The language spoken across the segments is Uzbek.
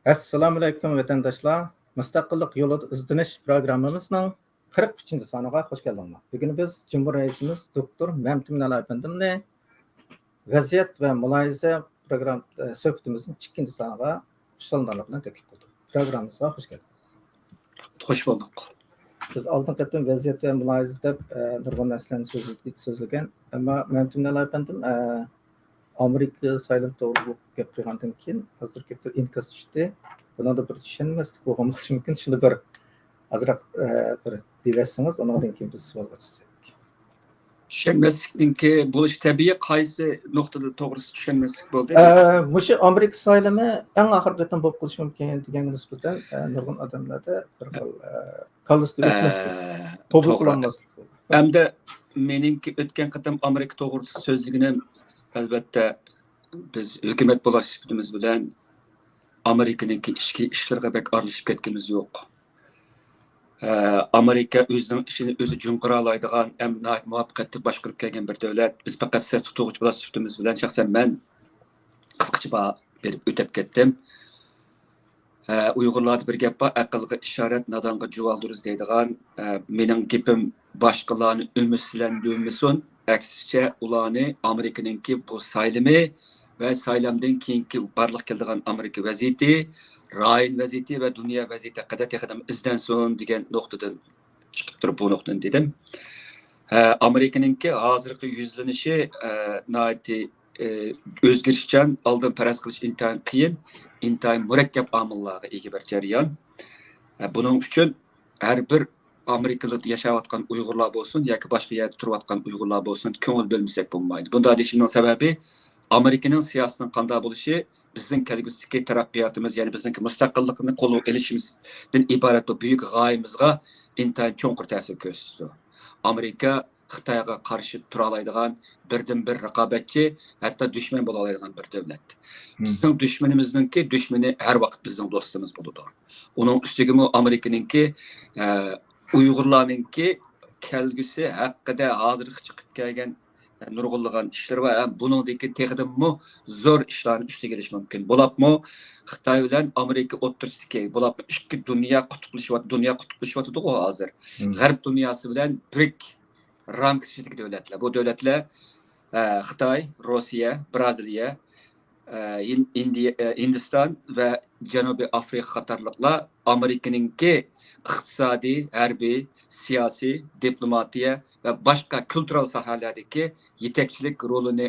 Assalomu alaykum vatandaşlar. Mustaqillik yo'lida izdenish programmamizning 43. soniga xush keldinglar. Bugun biz Cumhuriyet Reisimiz Doktor Mamtun Efendimni vaziyat va mulohaza program suhbatimizning 2. soniga xushlandırlıqla taklif qildik. Programmamizga xush keldingiz. Hoş bulduk. Biz oldin qatam vaziyat va mulohaza deb nurg'un narsalarni so'zlagan, ammo Mamtun Efendim Amerika sayılım doğruluk gap qilgandan keyin hozir ko'pdir inkas tushdi. Buni da bir tushunmaslik bo'lganimiz mumkin. Shuni bir azroq bir deyasangiz, undan keyin biz savolga chiqsak. Tushunmaslikninki bo'lishi tabiiy, qaysi nuqtada to'g'risi tushunmaslik bo'ldi? Mushu Amerika saylimi eng oxirgi qatam bo'lib qolishi mumkin deganga nisbatan nurg'un odamlarda bir xil kallasida o'tmaslik, to'g'ri qilinmaslik. Hamda meningki o'tgan qatam Amerika to'g'risida so'zliginim albatta biz hukumat bo'lish sifatimiz bilan Amerikaning ichki ishlariga bek aralashib ketganimiz yo'q. Amerika o'zining ishini o'zi junqira oladigan, amniyat muvaffaqiyatli boshqarib kelgan bir davlat. Biz faqat sir tutuvchi bo'lish sifatimiz bilan shaxsan men qisqacha berib o'tib ketdim. Uyg'urlarda bir gap bor, aqlga ishorat, nadonga juvaldiriz deydigan. Mening gapim boshqalarni umidlantirmasin. Aksicha ularni Amerikaningki bu saylimi ve saylamdan keyingi barliq keldigan Amerika vaziyati, rayon vaziyati ve dünya vaziyati qadar texadam izlansin degan nuqtadan chiqib turib bu nuqtani dedim. Amerikaningki hozirgi yuzlanishi nihoyatda o'zgarishchan, oldin faraz qilish intayin qiyin, intayin murakkab omillarga ega bir jarayon. Buning uchun har bir Amerikada yaşayotgan Uyg'urlar bo'lsin yoki boshqa yerda turayotgan Uyg'urlar bo'lsin, ko'ngil bo'lmasak bo'lmaydi. Bunda deyishimning sababi Amerikaning siyosatining qanday bo'lishi bizning kelgusidagi taraqqiyotimiz, ya'ni bizning mustaqillikni qo'lga olishimizdan iborat bu buyuk g'oyamizga intayin cho'nqur ta'sir ko'rsatdi. Amerika Xitoyga qarshi tura oladigan birdan-bir raqobatchi, hatto dushman bo'la oladigan bir davlat. Bizning dushmanimizningki dushmani har vaqt bizning do'stimiz bo'ladi. Uning ustiga Amerikaningki Uyg'urlarningki kelgusi haqida hozir chiqib kelgan nurg'unlagan ishlar va buningdagi texadimmi zo'r ishlarni ustiga kelish mumkin. Bo'lapmi Xitoy bilan Amerika o'ttirsidagi bo'lapmi ikki dunyo qutblashyapti hozir. G'arb dunyosi bilan birik ramkasidagi davlatlar. Bu davlatlar Xitoy, Rossiya, Braziliya, Hindiston va Janubiy Afrika qatorliqlar Amerikaningki iqtisodiy, harbiy, siyosiy, diplomatiya va boshqa kultural sohalardagi yetakchilik rolini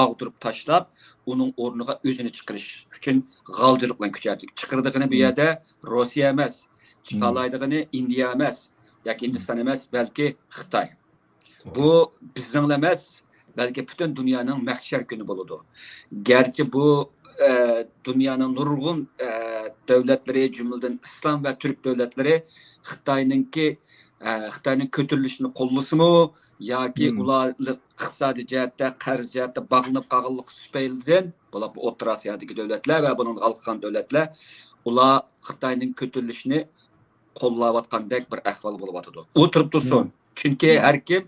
ag'dirib tashlab, uning o'rniga o'zini chiqarish uchun g'aljilik bilan kuchaytirdi. Chiqardigani bu yerda Rossiya emas, chiqalaydigani Indiya emas, yoki Hindiston emas, balki Xitoy. Bu bizning emas, balki butun dunyoning mahshar kuni bo'ladi. Garchi bu dünyanın nurg'un davlatlari, jumladan islom va turk davlatlari Xitoyning ko'tarilishini qo'llasimi yoki ularni iqtisodiy jihatda, qarz jihatda bog'lanib qolganlik tufaylidan bular O'rta Osiyodagi davlatlar va buning alqan davlatlar ular Xitoyning ko'tarilishini qo'llayotgandek bir ahvol bo'lyotdi. O'tirib tursin. Chunki har kim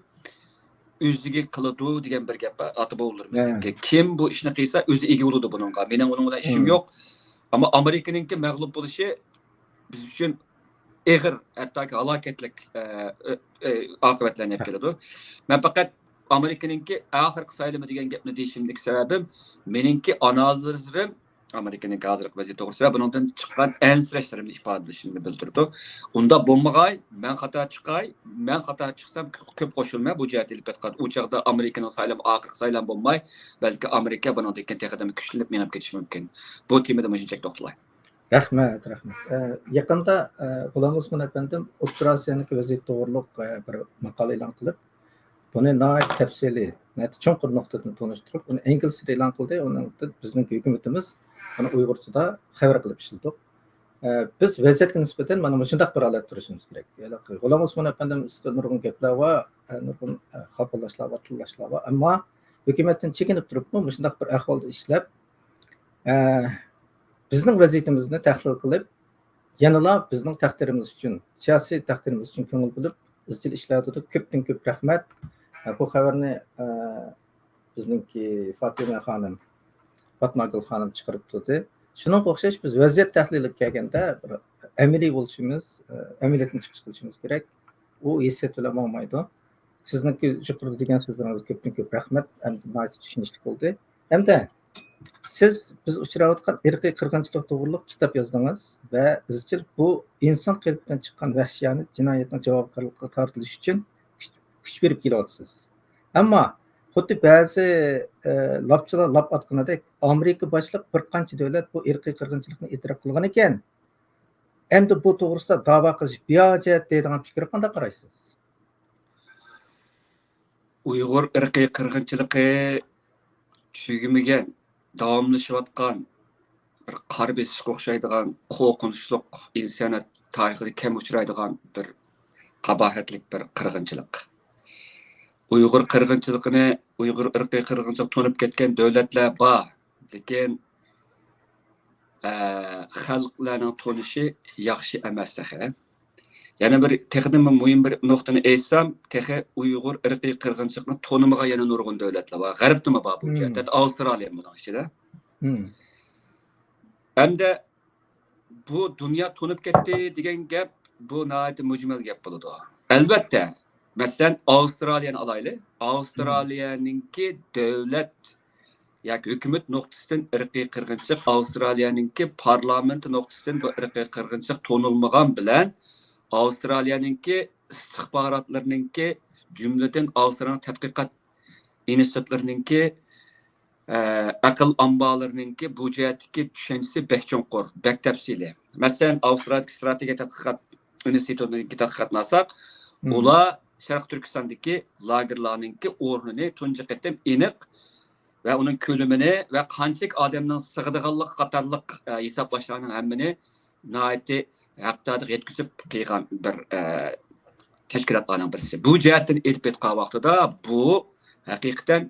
o'ziga qiladi degan bir gap ati bo'ldirmiz. Kim bu ishni qilsa o'zi ega bo'ladi buningga. Mening uning bilan ishim yo'q. Ammo Amerikaningki mag'lub bo'lishi biz uchun ig'ir, hattoki halokatlik oqibatlarni olib keladi. Men faqat Amerikaningki oxirgi saylimi degan gapni deyishimdagi sababim meningki analizlarim Amerikaning hozirgi vaziyati to'g'risida va bundan chiqqan ansirashlarimni ifodalashimni bildirdi. Unda bo'lmag'ay, men xato chiqsam ko'p qo'shilmay bu jihatga ilib ketgan. U chaqda Amerikaning saylami oxirgi saylam bo'lmay, balki Amerika bundan keyin texadam kuchlanib menib ketishi mumkin. Bu temada shunchalik to'xtalay. Rahmat. Yaqinda G'ulom Efendim O'rta Osiyodagi vaziyat to'g'riliq bir maqola e'lon qilib, buni nihoyat tafsiliy, cho'nqur nuqtadan tanishtirib, uni ingliz tilida e'lon qildi. Uni bizning hukumatimiz buni Uyg'urchada xabar qilib ishlatdik. Biz vaziyatga nisbatan mana shunday bir holat turishimiz kerak. G'ulom Efendim ustida nurg'un gaplar va nurg'un xabarlashlar va tillashlar va ammo hukumatdan chekinib turibmi, shunday bir ahvolda ishlab bizning vaziyatimizni tahlil qilib, yanada bizning taqdirimiz uchun, siyosiy taqdirimiz uchun ko'ngil bo'lib, izchil ishlayotdi. Ko'pdan ko'p rahmat. Bu xabarni bizningki Fatma Gul xonim chiqarib turdi. Shuningga o'xshash biz vaziyat tahliliga kelganda bir amaliy bo'lishimiz, amaliyotni chiqish qilishimiz kerak. U hissiyot bilan bo'lmaydi. Sizniki yuqorida degan so'zlaringiz ko'pdan ko'p rahmat. Hamda tushunishli bo'ldi. Hamda siz biz uchrayotgan irqiy qirg'inchilik to'g'riliq kitob yozdingiz va izchil bu inson qalbidan chiqqan vahshiyani jinoyatning javobgarligiga tortilish uchun kuch berib kelyapsiz. Ammo xuddi ba'zi lapchilar lap atganidek Amerika boshliq bir qancha davlat bu irqiy qirg'inchilikni e'tirof qilgan ekan. Endi bu to'g'risida da'vo qilish bejat deydigan fikrga qanday qaraysiz? Uyg'ur irqiy qirg'inchiligi tugamagan, davomlashayotgan bir qor besishga o'xshaydigan qo'rqinchli insoniyat tarixida kam uchraydigan bir qabohatlik bir qirg'inchilik. Uyg'ur qirg'inchiligini, Uyg'ur irqiy qirg'inchilik to'nib ketgan davlatlar bor, lekin xalqlarning to'nishi yaxshi emas taxe. Yana bir texnik muhim bir nuqtani aytsam, texe Uyg'ur irqiy qirg'inchilikni to'nimagan yana nurg'un davlatlar bor. G'arbda bor bu jihatda, Avstraliya buning ichida. Endi bu dunyo to'nib ketdi degan gap bu nihoyatda mujmal gap bo'ladi. Albatta, masalan Avstraliyani olaylik. Avstraliyaninki davlat yoki hukumat nuqtasidan irqiy qirg'inchilik, Avstraliyaninki parlament nuqtasidan bu irqiy qirg'inchilik to'nilmagan bilan Avstraliyaninki istixbarotlarininki jumladan Avstraliya tadqiqot institutlarininki aql ombalarininki bu jihatdagi tushunchasi bek cho'nqur, bek tafsili. Masalan, Avstraliya strategiya tadqiqot institutiga tadqiqot qilsak, ular Sharq Turkistondagi lagerlarninki o'rnini tunji qatim aniq va uning ko'lamini va qanchalik odamning sig'adiganligi qatorliq hisoblashlarning hammani nihoyatda haqdada yetkazib qilgan bir tashkilotlarning birisi. Bu jihatdan elib etgan vaqtida bu haqiqatan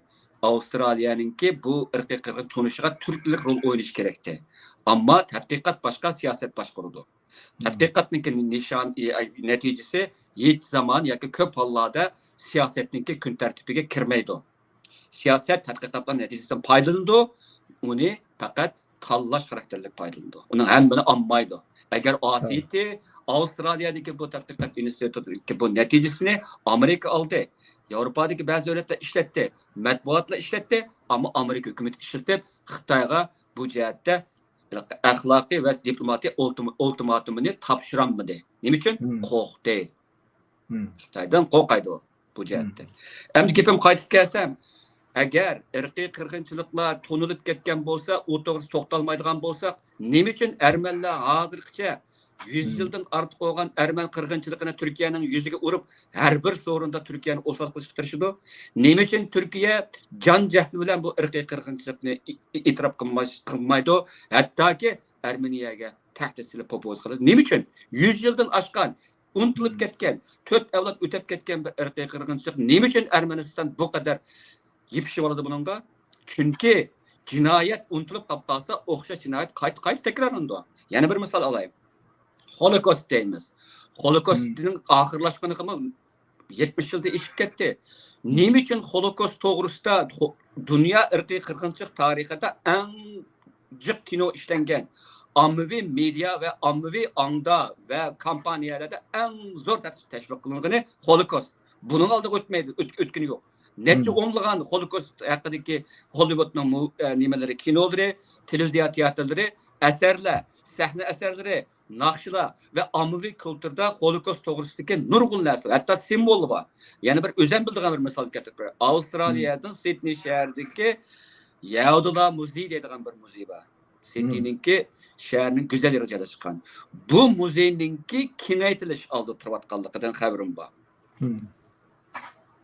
Avstraliyaninki bu irqiy qirg'in to'nishiga turklik rol o'ynash kerakdi. Ammo tadqiqot boshqa, siyosat boshqaradi. Tadqiqotning nishon natijasi hech zamon yoki ko'p hollarda siyosatning kun tartibiga kirmaydi. Siyosat tadqiqotlar natijasidan foydalanadi, uni faqat tanlash xarakterlik foydalanadi. Uning hammani olmaydi. Agar Osiyati Avstraliyadagi bu tadqiqot institutidagi bu natijasini Amerika oldi, Yevropadagi ba'zi davlatlar ishlatdi, matbuotlar ishlatdi, ammo Amerika hukumati ishlatib Xitoyga bu jihatda axloqiy va diplomatiya ultimatumini topshiramadi. Nima uchun? Qo'rqdi. Xitoydan qo'rqaydi bu jihatda. Endi gapim qaytib kelsam, agar irqiy qirg'inchiliklar to'nilib ketgan bo'lsa, u to'g'risida to'xtalmaydigan bo'lsak, nima uchun armanlar hozirgacha 100 yildan ortiq bo'lgan arman qirg'inchiligini Turkiyaning yuziga urib, har bir so'rinda Turkiyani osal qilishga tirishdi? Nima uchun Turkiya jon jahli bilan bu irqiy qirg'inchilikni e'tirof qilmaydi? Hattoki Armeniyaga tahdid silib propoz qiladi. Nima uchun 100 yildan oshgan, unutilib ketgan, 4 avlod o'tib ketgan bir irqiy qirg'inchilik nima uchun Armaniston bu qadar yipishib oladi buningga? Chunki jinoyat unutilib qolsa, o'xshash jinoyat qayta takrorlanadi. Yana bir misol olayım. Holocaust deymiz. Holocaustning oxirlashganiga 70 yilda ishib ketdi. Nima uchun Holocaust to'g'risida dunyo irqiy qirg'inchilik tarixida eng jiq kino ishlangan, ommaviy media va ommaviy ongda va kompaniyalarda eng zo'r tashviq qilingani Holocaust. Buning oldiga o'tmaydi, o'tgani yo'q. Necha o'nlagan Holocaust haqidagi Hollywoodning nimalari, kinolari, televiziya teatrlari, asarlar, sahna asarlari, naqshlar va ommaviy kulturda Holocaust to'g'risidagi nurg'un narsa, hatto simbol bor. Yana bir o'zim bildigan bir misol keltirib beraman. Avstraliyadan Sidney shahridagi Yahudilar muzeyi deydigan bir muzey bor. Sidneyninki shaharning go'zal yerida joylashgan. Bu muzeyninki kengaytirish oldi turayotganligidan xabarim bor.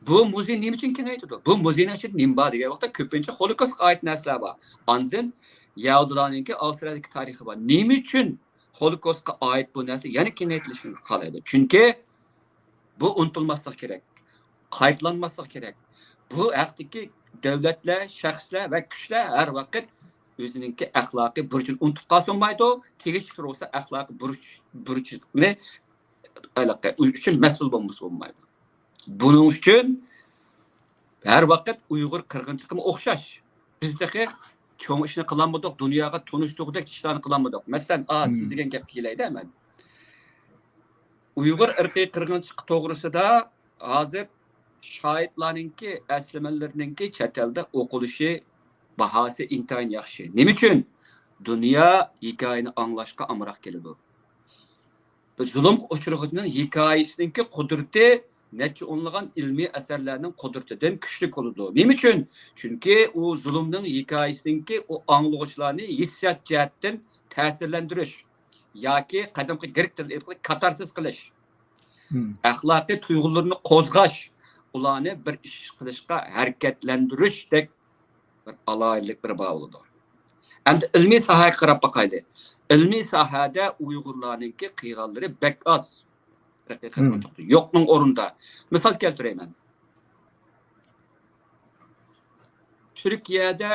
Bu muzey nima uchun kengaytirdi? Bu muzeyning ichida nima bor degan vaqtda ko'pincha Holocaustga oid narsalar bor. Ondan Yahudilarninki Avstraliyadagi tarixi bor. Nima uchun Holocaustga oid bu narsa yana kengaytirilishini qalaydi? Chunki bu unutilmaslik kerak, qaytlanmaslik kerak. Bu haqdagi davlatlar, shaxslar va kuchlar har vaqt o'zininki axloqiy burchini unutib qolmaydi. Tegishli bo'lsa axloqiy burchni uchun mas'ul bo'lmaydi. Buning uchun har vaqt Uyg'ur qirg'inchiligiga o'xshash. Bizdagi çoğun işini kılanmadık, dünyaya tanıştıqdek işlerini kılanmadık. Mesela siz degan gap keleydi hemen. Uyghur irqiy qirg'inchilik to'g'risida hozir shohidlarninki aslimalarininki chet elda o'qilishi bahosi intayin yaxshi. Nima uchun? Dunyo hikoyani anglashga amroq keladi. Zulm uchrug'ining hikoyasininki qudrati necha o'nlagan ilmiy asarlarning qudratidan kuchli bo'ladi. Nima uchun? Chunki u zulmning hikoyasininki u anglag'uvchilarni hissiyot jihatdan ta'sirlantirish yoki qadimgi grek tilida katarsis qilish, axloqiy tuyg'ularni qo'zg'ash, ularni bir ish qilishga harakatlantirishdek bir alohidlik bir bo'ladi. Endi ilmiy sohaga qarab boqaylik. Ilmiy sohada Uyg'urlarninki qiyg'onlari bek oz. Yo'qning o'rnida. Misol keltirayman. Turkiyada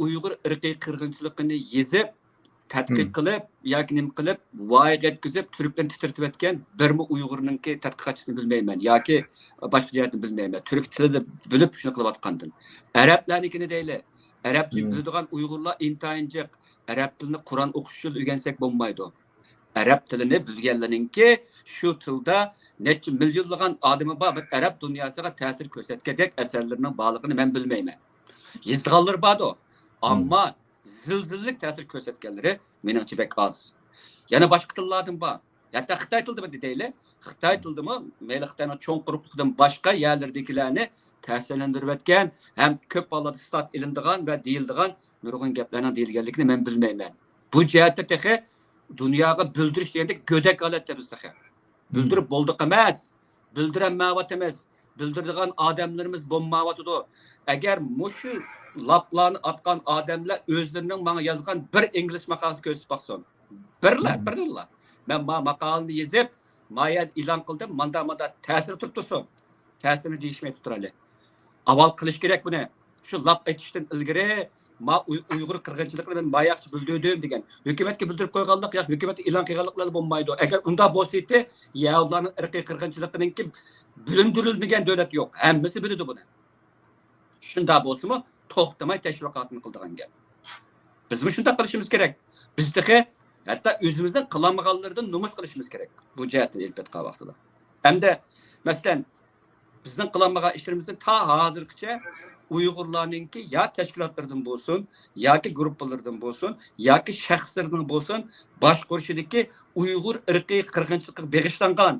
Uyg'ur irqiy qirg'inchiligini yezib, tadqiq qilib, yoki nim qilib, voyaga yetkazib, Turklarni titirtib etgan birmi Uyg'urninki tadqiqotchisini bilmayman, yoki boshqa jihatni bilmayman. Turk tilida bilib shuni qilayotgandim. Arablarnikini deyli. Arabcha biladigan Uyg'urlar intayin jiq. Arab tilini Qur'on o'qishni o'rgansak bo'lmaydi. Arab tilini bilganlarninki shu tilda necha millionlagan odami bor, bir arab dunyosiga ta'sir ko'rsatgandek asarlarning borligini men bilmayman. Yezganlar bordi, ammo zilzillik ta'sir ko'rsatganlari meningcha bek oz. Yana boshqa tillardan bor. Hatta Xitoy tilida deyli. Xitoy tilidami mayli Xitoyning cho'ng quruqligidan boshqa yerlardagilarni ta'sirlantirib etgan, ham ko'p hollarda istat ilindigan va deyildigan nurg'un gaplarning deyilganligini men bilmayman. Bu jihatda tehi dunyoga bildirish deganda go'dak holatda biz tehi. Bildirib bo'ldiq emas, bildiranmayot emas. Bildirdigan odamlarimiz bo'lmayotdi. Agar mushu laplarni atgan odamlar o'zlarining menga yozgan bir ingliz maqolasi ko'rsatib baqsin. Birlar. Men maqolani yozib, mayad e'lon qildim, manda ta'sir turibdi. Ta'sirini deyishmay turali. Avval qilish kerak buni. Shu lap aytishdan ilgari Uyg'ur qirg'inchiligini men bayaqchi bildirdim degan. Hukumatga bildirib qo'yganlik yo'q, hukumat e'lon qilganliklar bo'lmaydi. Agar unda bo'lsa-edi, Yahudlarning irqiy qirg'inchiligininki bilindirilmagan davlat yo'q. Hammasi biladi buni. Shunda bo'lsa-mi, to'xtamay tashviqotni qildigan gap. Biz shunda qilishimiz kerak. Bizdagi hatto o'zimizdan qilmaganlardan nomus qilishimiz kerak. Bu jihatda elbetqa vaqtida. Hamda masalan bizning qilmagan ishlarimizni ta hozirgacha Uyg'urlarninki ya tashkilotlardan bo'lsin, yoki guruhlardan bo'lsin, yoki shaxslardan bo'lsin, boshqurishidagi Uyg'ur irqiy qirg'inchilikka beg'ishlangan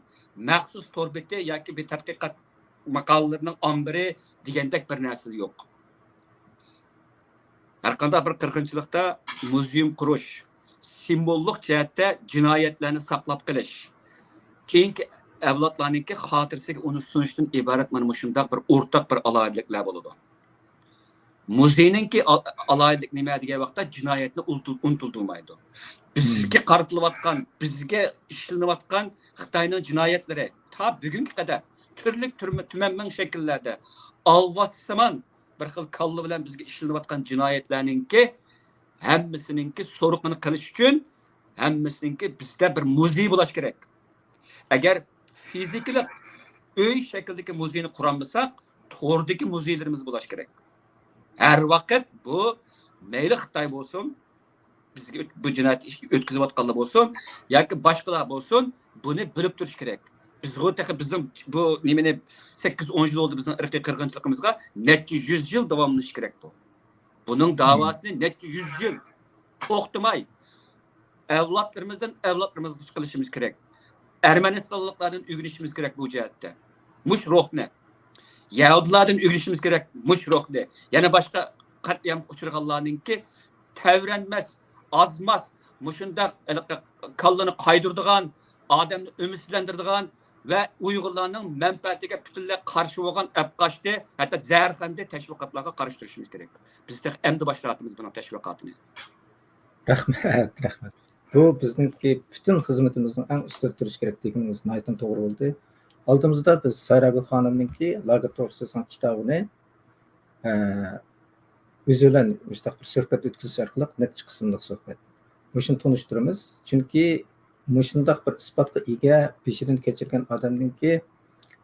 maxsus to'rbeti yoki bir tadqiqot maqolalarining ombiri degandek bir narsa yo'q. Har qanday bir qirg'inchilikda muzeum qurish, simbollik jihatda jinoyatlarni saqlab qilish, keyingi avlodlarninki xotirasiga uni sunishdan iborat mana shunday bir o'rtaq bir alohidliklar bo'ladi. Muzeyninki alohidlik nima degan vaqtda jinoyatni unutilmaydi. Bizga qaratilayotgan, bizga ishlanayotgan Xitoyning jinoyatlari ta bugunga qadar turli tumanman shakllarda alvassimon bir xil kalla bilan bizga ishlanayotgan jinoyatlarninki hammasininki so'roqini qilish uchun hammasininki bizda bir muzey bo'lish kerak. Agar fiziklik uy shaklidagi muzeyni qurolmasak, to'rdagi muzeylarimiz bo'lish kerak. Her vaqt bu mayli Xitoy bo'lsin, bizga bu jinoyat ish o'tkazayotganlar bo'lsin, yoki boshqalar bo'lsin, buni bilib turish kerak. Bizim bu nimani 8-10 yil oldu bizning irqiy qirg'inchiligimizga necha 100 yil davomlashishi kerak bu. Buning davosini necha 100 yil to'xtamay avlodlarimizga qilishimiz kerak. Ermenistonliklardan o'rganishimiz kerak bu jihatda. Mush ruhni Yahudilardan o'rganishimiz kerak mush ruhni. Yana boshqa qat'iyam uchirganlarninki tavranmas, azmas, mushunda kallani qaydirdigan, odamni ümidsizlantirdigan ve Uyg'urlarning manfaatiga butunlay qarshi bo'lgan apqashdi, hatto zaharxanda tashviqotlarga qarshi turishimiz kerak. Biz endi boshlayapmiz buni tashviqotini. Rahmat. Bu bizningki bütün xizmatimizning eng ustida turish kerak deganingiz aytgan to'g'ri bo'ldi. Oldimizda biz Sayragul xonimninki Lager to'g'risida kitobini o'zi bilan mustaqil bir suhbat o'tkazish orqali necha qismliq suhbat. Shuni tanishtiramiz. Chunki shundoq bir isbotga ega peshirin kechirgan odamninki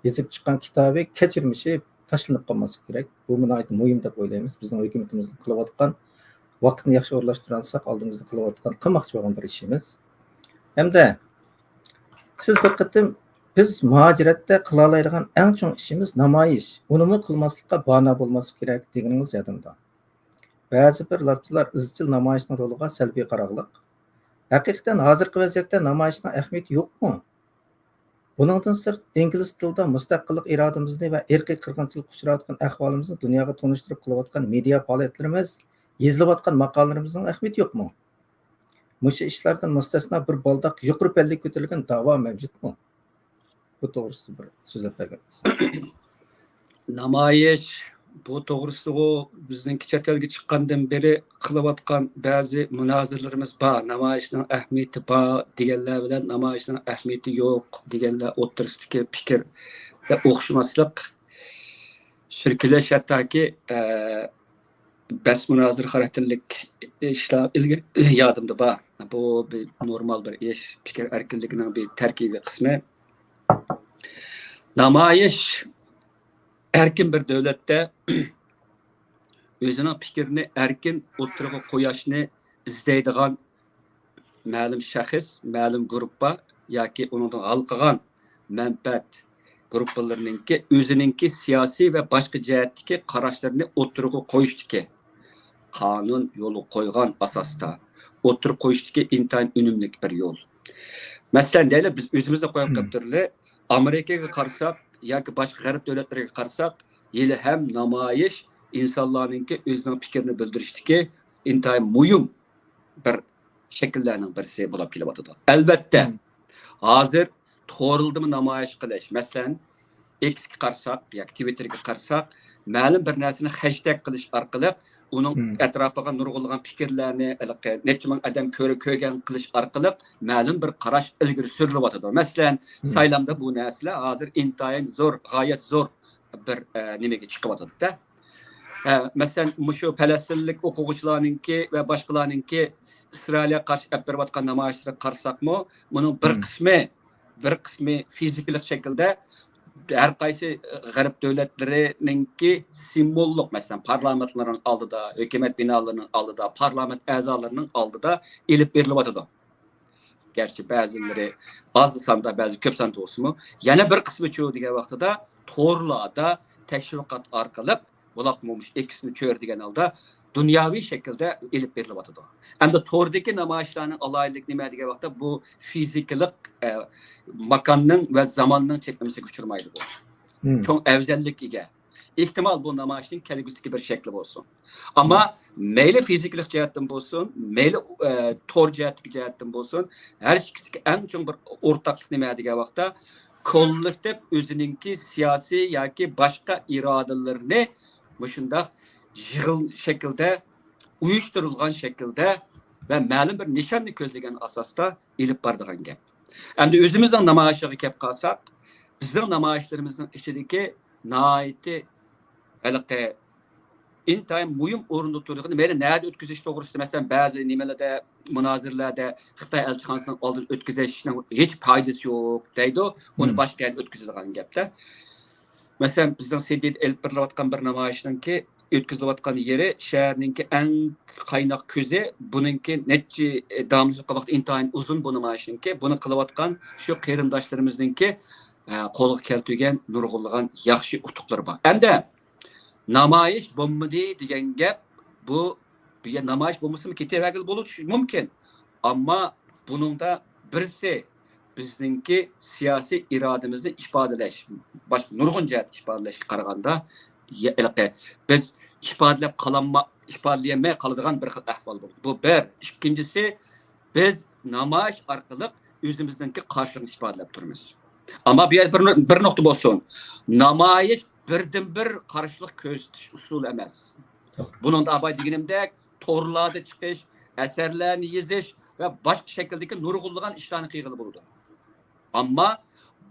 yozib chiqqan kitobi kechirmishi tashlanib qolmasligi kerak. Bu nihoyat muhim deb o'ylaymiz. Bizning hukumatimiz qilayotgan vaqtni yaxshi o'rlashtirib olsak, oldimizda qilayotgan, qilmoqchi bo'lgan bir ishimiz. Hamda siz bir qatim biz muhojiratda qila oladigan eng chong ishimiz namoyish. Unimi qilmaslikqa bahona bo'lmasi kerak deganingiz yodimda. Ba'zi bir lapchilar izchil namoyishning roliga salbiy qarag'liq. Haqiqatan hozirgi vaziyatda namoyishning ahamiyati yo'qmi? Buningdan sirt ingliz tilida mustaqillik irodamizni va irqiy qirg'inchilikka uchrayotgan ahvolimizni dunyoga tunishtirib qilayotgan media faoliyatlarimiz, yezilayotgan maqolalarimizning ahamiyati yo'qmi? Mushu ishlardan mustasno bir baldoq yuqori pallik ko'tarilgan da'vo mavjudmi? Bu to'g'risida bir so'zlab bergansiz. Namoyish bu to'g'risida bizning chet elga chiqqandan beri qilayotgan ba'zi munozirlarimiz bor. Namoyishning ahamiyati bor deganlar bilan namoyishning ahamiyati yo'q deganlar o'rtasidagi fikrda o'xshamaslik shirkilash hattoki bas munozir xarakterlik ishlar ilgari yodimda bor. Bu bir normal bir ish, fikr erkinligining bir tarkibiy qismi. Namoyish erkin bir davlatda o'zining fikrini erkin o'tirg'i qo'yishni izlaydigan ma'lum shaxs, ma'lum guruhga yoki undan halqagan manfaat guruhlarininki o'zininki siyosiy va boshqa jihatdagi qarashlarini o'tirg'i qo'yishdiki qonun yo'li qo'ygan asosda o'tirib qo'yishdiki intayin unumli bir yo'l. Masalan, deylik biz o'zimizda qo'yib qoldirli Amerikaga qarasak yoki boshqa g'arb davlatlariga qarasak, yili ham namoyish insonlarninki o'zining fikrini bildirishdiki intayin muhim bir shakllarning birisi bo'lib kelyapti. Albatta, hozir to'g'rildimi namoyish qilish, masalan, X'ga qarasak yoki Twitterga qarasak, ma'lum bir narsani hashtag qilish orqali uning atrofiga nurg'ulg'an fikrlarni necha ming odam ko'rgan qilish orqali ma'lum bir qarash ilgari surilyapti. Masalan, saylamda bu narsalar hozir intayin zo'r, g'oyat zo'r bir nimaga chiqyapti-da. Masalan, shu falastinlik o'quvchilarninki va boshqalarninki Isroilga qarshi olib berayotgan namoyishlarga qarsakmi, buning bir qismi fizikalik shaklda her qaysi g'arb davlatlarininki simvollik, masalan, parlamentlarning oldida, hukumat binolarining oldida, parlament a'zolarining oldida elib berilyapti. Gerçi ba'zilari az sonda, ba'zi ko'p sonda bo'lsa-mu, yana bir qismi chu degan vaqtida to'g'rilarda tashviqot orqali bo'laqmo'mish ikkisini cho'r degan holda dunyoviy shaklda elib berilyapti. Endi to'g'ridagi namoyishlarning alaylik nima degan vaqtda bu fizikalik makonning va zamonning cheklamasiga uchirmaydi bu. Çok afzallik ega. Ehtimal bu namoyishning kelgusidagi bir shakli bo'lsin. Ammo mayli fiziklik jihatdan bo'lsin, mayli to'r jihatdan bo'lsin, har ikkisiga eng chong bir o'rtaqlik nima degan vaqtda kollektiv o'zininki siyosiy yoki boshqa irodalarini mushundaq yig'il shaklda, uyushtirilgan shaklda va ma'lum bir nishonni ko'zlagan asosda elib boradigan gap. Endi o'zimizning namoyishiga kelib qolsak, bizning namoyishlarimizning ichidagi nihoyatda intayin muhim o'rinda turadigan, mayli nerede o'tkazish to'g'risida, masalan, ba'zi nimalarda, munozirlarda Xitoy elchixonasining oldin o'tkazishning hech foydasi yo'q deydi, uni boshqa yerga o'tkazilgan gapda. Masalan, bizning Sidneyda elib berilayotgan bir namoyishninki o'tkazilayotgan yeri shaharninki eng qaynoq ko'zi, buningki necha damizlik vaqt intayin uzun bu namoyishninki, buni qilayotgan shu qarindoshlarimizninki qo'lga keltirgan nurg'unlagan yaxshi utuqlar bor. Endi namoyish bo'lmadi degan gap bu namoyish bo'lmasimi ketavergil bo'lishi mumkin. Ammo buningda birisi bizningki siyosiy irodamizni ifodalash, boshqa nurg'un jihat ifodalashga qaraganda biz ifodalayolmay qoladigan bir xil ahvol bo'ldi. Bu bir. Ikkinchisi, biz namoyish orqali o'zimizningki qarshilikni ifodalab turamiz. Ammo bu yer bir nuqta bo'lsin. Namoyish birdan bir qarshilik ko'rsatish usuli emas. Bunun da abay deganimdek to'g'rilarda chiqish, asarlarni yozish va boshqa shakldagi nurg'unlagan ishlarni qilg'ili bo'ladi. Ammo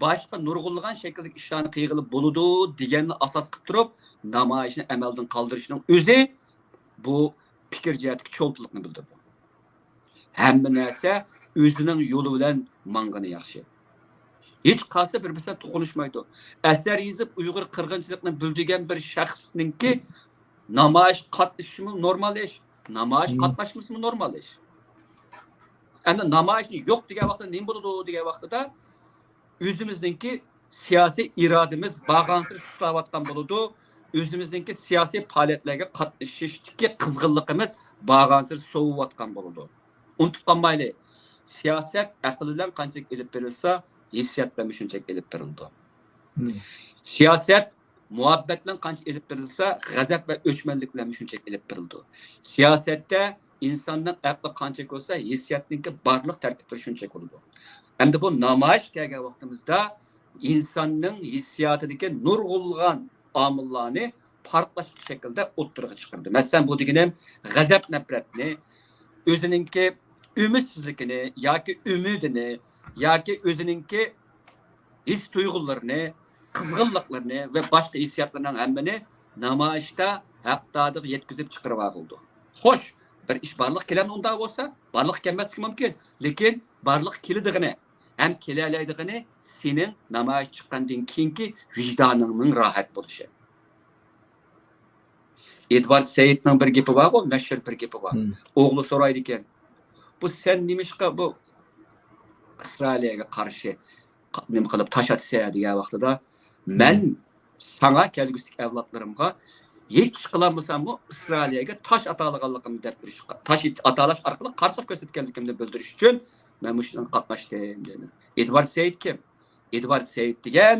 boshqa nurg'unlagan shakldagi ishlarni qilg'ili bo'ladi deganni asos qilib turib, namoyishni amaldan qoldirishning o'zi bu fikr jihatdagi cho'ltilikni bildirdi. Hamma narsa o'zining yo'li bilan mangani yaxshi. Hiç qasi bir-birisiga to'qinishmaydi. Asar yozib Uyg'ur qirg'inchilikni bildirgan bir shaxsninki namoyish qatnashishi normal ish. Namoyish qatnashmasmi normal ish. Endi namoyishni yo'q degan vaqtda nima bo'ladi degan vaqtida o'zimizningki siyosiy irodamiz bag'ansir suslayotgan bo'ladi. O'zimizningki siyosiy faoliyatlarga qatnashishdagi qizg'inligimiz bag'ansir soviyotgan bo'ladi. Unutib qolmaylik. Siyosat aql bilan qanchalik elib berilsa, hissiyot bilan shunchalik elib berildi. Siyosat muhabbat bilan qancha elib berilsa, g'azab va o'chmanlik bilan shunchalik elib berildi. Siyosatda insonning aqli qanchalik bo'lsa, hissiyotningki barliq tarkiblari shunchalik bo'ladi. Endi bu namoyish kelgan vaqtimizda insonning hissiyotidagi nurg'ulg'an omillarni portlash shaklida o'ttirg'a chiqardi. Masalan, bu deganim g'azab nafratni, o'ziningki ümidsizlikini yoki umidini yoki o'ziningki his tuyg'ularini, qizg'inliklarini va boshqa hissiyotlarning hammani namoyishda haqdodiq yetkazib chiqarib oldi. Xo'sh, bir ish barliq kelan unda bo'lsa, barliq kelmasligi mumkin, lekin barliq keladiğini hem kelalaydigini senin namoyish chiqqandan keyingi vijdoningning rohat bo'lishi. Edvard Saidning bir gapi bor, mashhur bir gapi bor. O'g'li so'raydi ekan, bu sen nimishqa bu İsrailga qarshi nima qilib tash atsa degan vaqtida men sana kelgusi avlodlarimga hech qilolmasam bu İsrailga tash atalaganligimni deb berish, tash atalash orqali qarshilik ko'rsatganligimni bildirish uchun men mushundan qatnashdim dedi. Edvard Said kim? Edvard Said degan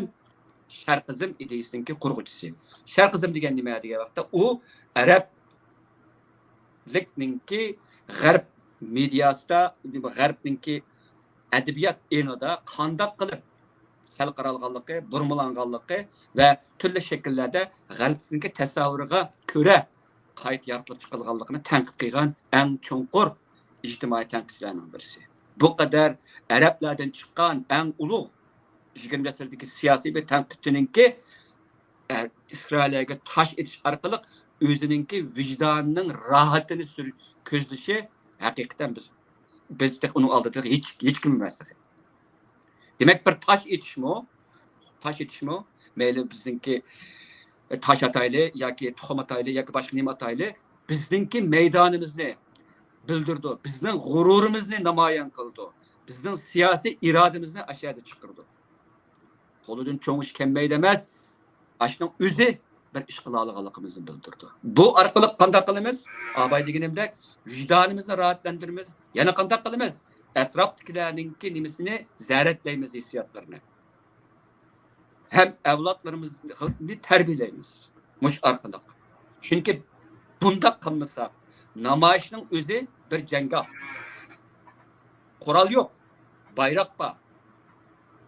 Sharqizm ideyasining qurg'uvchisi. Sharqizm degan nima degan vaqtda u arablikningki g'arb mediasida, g'arbningki adabiyot elida qanday qilib sal qaralganligi, burmalanganligi va turli shakllarda g'arbningki tasavvuriga ko'ra qayta yaratilib chiqilganligini tanqid qilgan eng cho'nqur ijtimoiy tanqidchilarning birisi. Bu qadar arablardan chiqqan eng ulug' 20 asrdagi siyosiy bir tanqidchininki İsrailga tash etish orqali o'zininki vijdonining rohatini ko'zlashi haqiqatan biz uning oldida hech kim emas. Demak bir tash etishmi, mayli bizningki tash atayli yoki tuxum atayli yoki boshqa nima atayli, bizningki maydonimizni bildirdi, bizning g'ururimizni namoyon qildi, bizning siyosiy irodamizni aşağıda chiqardi. Qo'lidan cho'ng ish kelmaydi emas, ashning o'zi bir ish qila olganligimizni bildirdi. Bu orqali qanday qilamiz? Abay deganimdek vijdonimizni rohatlantiramiz. Yana qanday qilamiz? Atrofdagilarningki nimasini zaratlaymiz, hissiyotlarini. Hem avlodlarimizni tarbiyalaymiz mush orqali. Chunki bunda qilmasa namoyishning o'zi bir janggoh. Qurol yo'q, bayroq bor.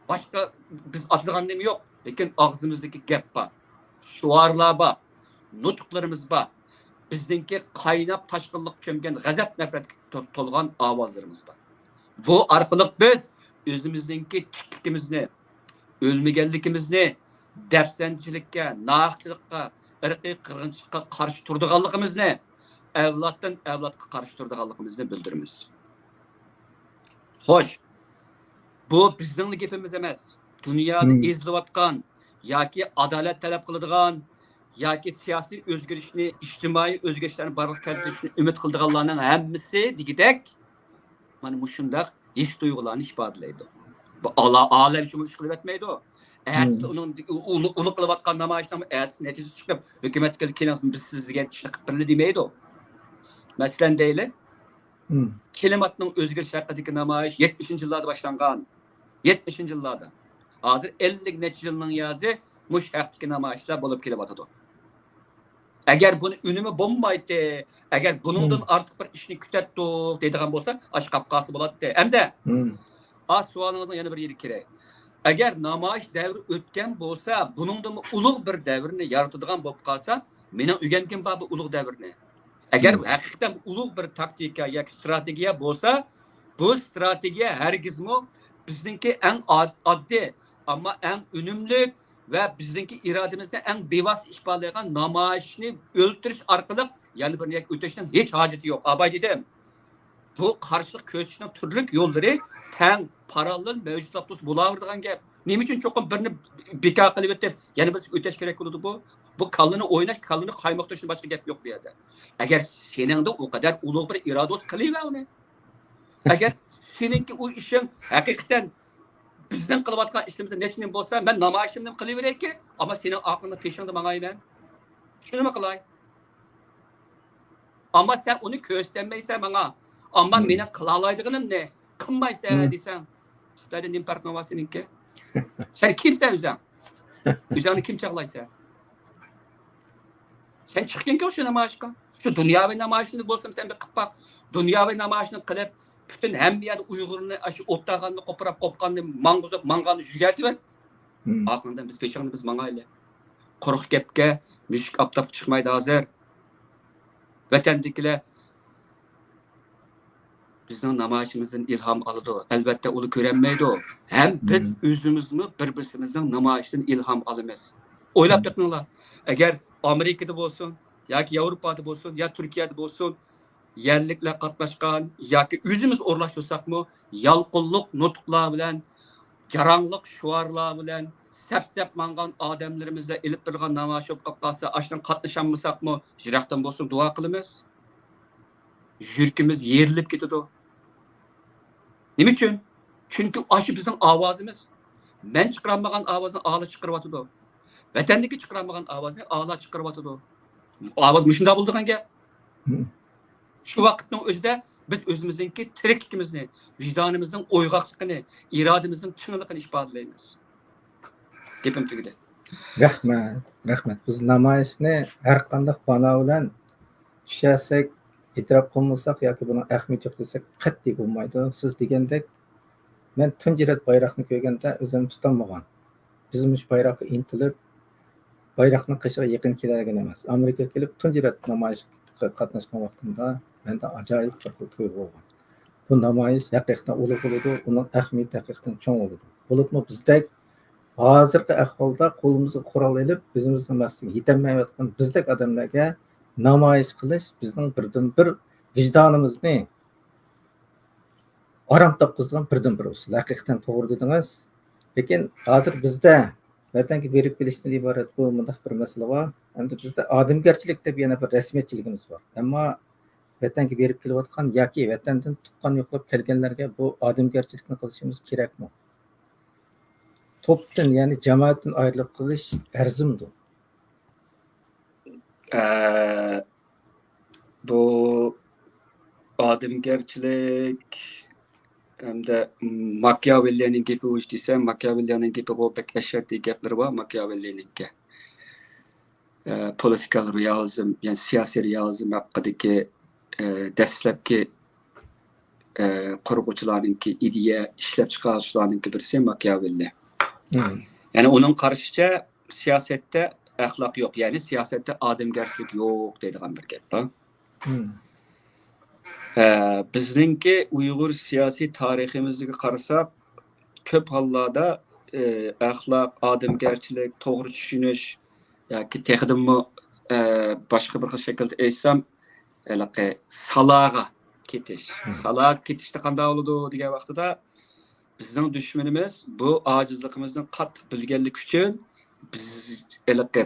Başka biz atılgan nemi yok. Lekin ağzımızdaki gap var. Şuarlar var. Nutuklarımız var. Bizdeki kaynap taşkınlık çömgen gazap nefret tolgan avazlarımız var. Bu arkalık biz özümüzdeki tiklikimizni, ölmegenlikimizni, dersençilikке, nağıkçılıkka, ırkı kırgınçılıkka karşı turduğanlığımızı, evlattan evlatga karşı turduğanlığımızı bildirimiz. Hoş. Bu bizning gapimiz emas. Dunyoda izlayotgan yoki adolat talab qiladigan yoki siyosiy o'zgarishni, ijtimoiy o'zgarishlarni barliq kiritishni umid qiladiganlarning hammasi degidek mana mushundaq his tuyg'ularni ifodalaydi. Bu olam shuni ish qilib etmaydi. Ertasi uning uluq qilayotgan namoyishdan ertasi natija chiqib hukumatga kelamiz biz siz degan ishni qilib birli demaydi. Masalan deyli. Klimatning o'zgarishi haqidagi namoyish 70-yillarda boshlangan. 70-yillarda. Hozir 50 necha yilning yozi mush haqdagi namoyishlar bo'lib kelyapti. Agar buni unumi bo'lmaydi, agar buningdan ortiq bir ishni kutatdik deydigan bo'lsa, ash qapqasi bo'ladi. Hamda savolingizning yana bir yeri kerak. Agar namoyish davri o'tgan bo'lsa, buningdan ulug' bir davrni yaratadigan bo'lib qolsa, mening o'rgangan bu ulug' davrni. Agar haqiqatan ulug' bir taktika yoki strategiya bo'lsa, bu strategiya hargizmi bizdeki en addi ama en önümlü ve bizdeki irademizde en bevas ifadeleyen namayişini öldürüş arkalık yani bir öteşten hiç haceti yok. Abay dedim. Bu karşılık köşesinin türlük yolları ten paralel mevcut bulavırdıgan gap. Neyim için çok birini beka kılıp yani biz öteş gerek oldu bu. Bu kallını oynaş, kallını kaymaktaşın başka gap yok bir yerde. Eğer senin de o kadar ulu bir irados kılıver onu. Eğer seninki o işin hakikaten bizden kılıvatkan işimizde neçinin bolsa ben namayişimden kılıvereyim ki ama senin aklında peşinde manayım ben. Şunu mu kılay? Ama sen onu köstenmeysen bana. Ama benim kılalaydıgınım ne? Kınmaysa desen. Sizlerden ne farkın var seninki? Sen kimsen üzerine? Üzerine kim çağlaysa? Sen çıktın ki o şu namaşka. Şu dünya ve namaşını bolsam sen bir kıppa. Dünya ve namaşını kılıp bütün hem bir yerde Uygur'unu aşı ottağanını koparıp kopkanını mangızıp manganı jügerdi ver. Aklından biz peşinde biz manayla. Koruk gepke, müşük aptap çıkmaydı hazır. Vatandakiler bizden namayişimizden ilham aldı. Elbette onu görenmeydi o. Hem biz özümüzü birbirimizden namayişten ilham alamaz. Oylap bakınlar. Eğer Amerika'da olsun, ya ki Avrupa'da olsun, ya Türkiye'de olsun, yerlikle katlaşkan, ya ki özümüz orlaşırsak mı, yalqınlık nutuklar bilen, caranlık şuarlar bilen, sep mangan adamlarımıza elip durgan namayış olup kapkası, aştan katlaşanmasak mı, jiraktan olsun dua kılımız. Jürkimiz yerilip gidiyor. Nima için? Çünkü aşı bizim avazımız. Ben çıkaramagan avazını ağla çıkarıvatıdı. Vatandaki çıkaramagan avazını ağla çıkarıvatıdı. Avaz müşünde bulduğun gap. Şu vakitnin özünde biz özümüzdeki tiriklikimizni, vicdanımızın oygaqlığını, irademizin çınılıqını ifadelaymiz. Gepim tügüdü. Rahmat. Biz namoyishni har qanday bano bilan tushasak, e'tirof qilmasak yoki buni ahamiyat yo'q desak qat'iy bo'lmaydi. Siz degandek, men tunji ret bayroqni ko'rganda o'zim tutolmagan. Bizimiz bayroqqa intilib, bayroqni qishiga yaqin keladigan emas. Amerika kelib tunji ret namoyishga qatnashgan vaqtimda menda ajoyib bir tuyg'u bo'lgan. Bu namoyish haqiqatan ulug' bo'ladi, uning ahamiyati haqiqatan cho'ng bo'ladi. Bo'libmi bizdek hozirgi ahvolda qo'limizga qurol ilib, o'zimizni maqsadga yetolmayotgan bizdek odamlarga namoyish qilish bizning birdan bir vijdonimizni orom topqizgan birdan bir usul. Haqiqatan to'g'ri dedingiz. Lekin hozir bizda vatanga berib kelishdan iborat bu mundaq bir masala bor. Endi bizda odamgarchilik deb yana bir rasmiyatchiligimiz bor. Ammo vatanga berib kelayotgan yoki vatandan tuqqan yo'qlab kelganlarga bu odamgarchilikni qilishimiz kerakmi? Topdan yani cemaatin ayrılık kılış erzimdi. Bu adamgerçilik hem de Machiavelli'nin gibi uçtuysa Machiavelli'nin gibi o pek eşertli gapları var Machiavelli'nin ki. Political realizm yani siyasi realizm hakkındaki dastlabki qurg'uvchilarninki ideya ishlab chiqaruvchilarninki birisi Machiavelli. Yani onun karşıca siyasette ahlak yok. Yani siyasette adamgarchilik yok deydigan bir gap. Bizninki Uyg'ur siyasi tariximizga qarasak, ko'p hollarda ahlak, adamgarchilik, to'g'ri tushunish yoki texdimmi boshqa bir xil shaklda aytsam, salaga ketish. Salaga ketishda qanday bo'ladi degan vaqtida bizning düşmanimiz bu acizligimizning qattiq bilganlik uchun biz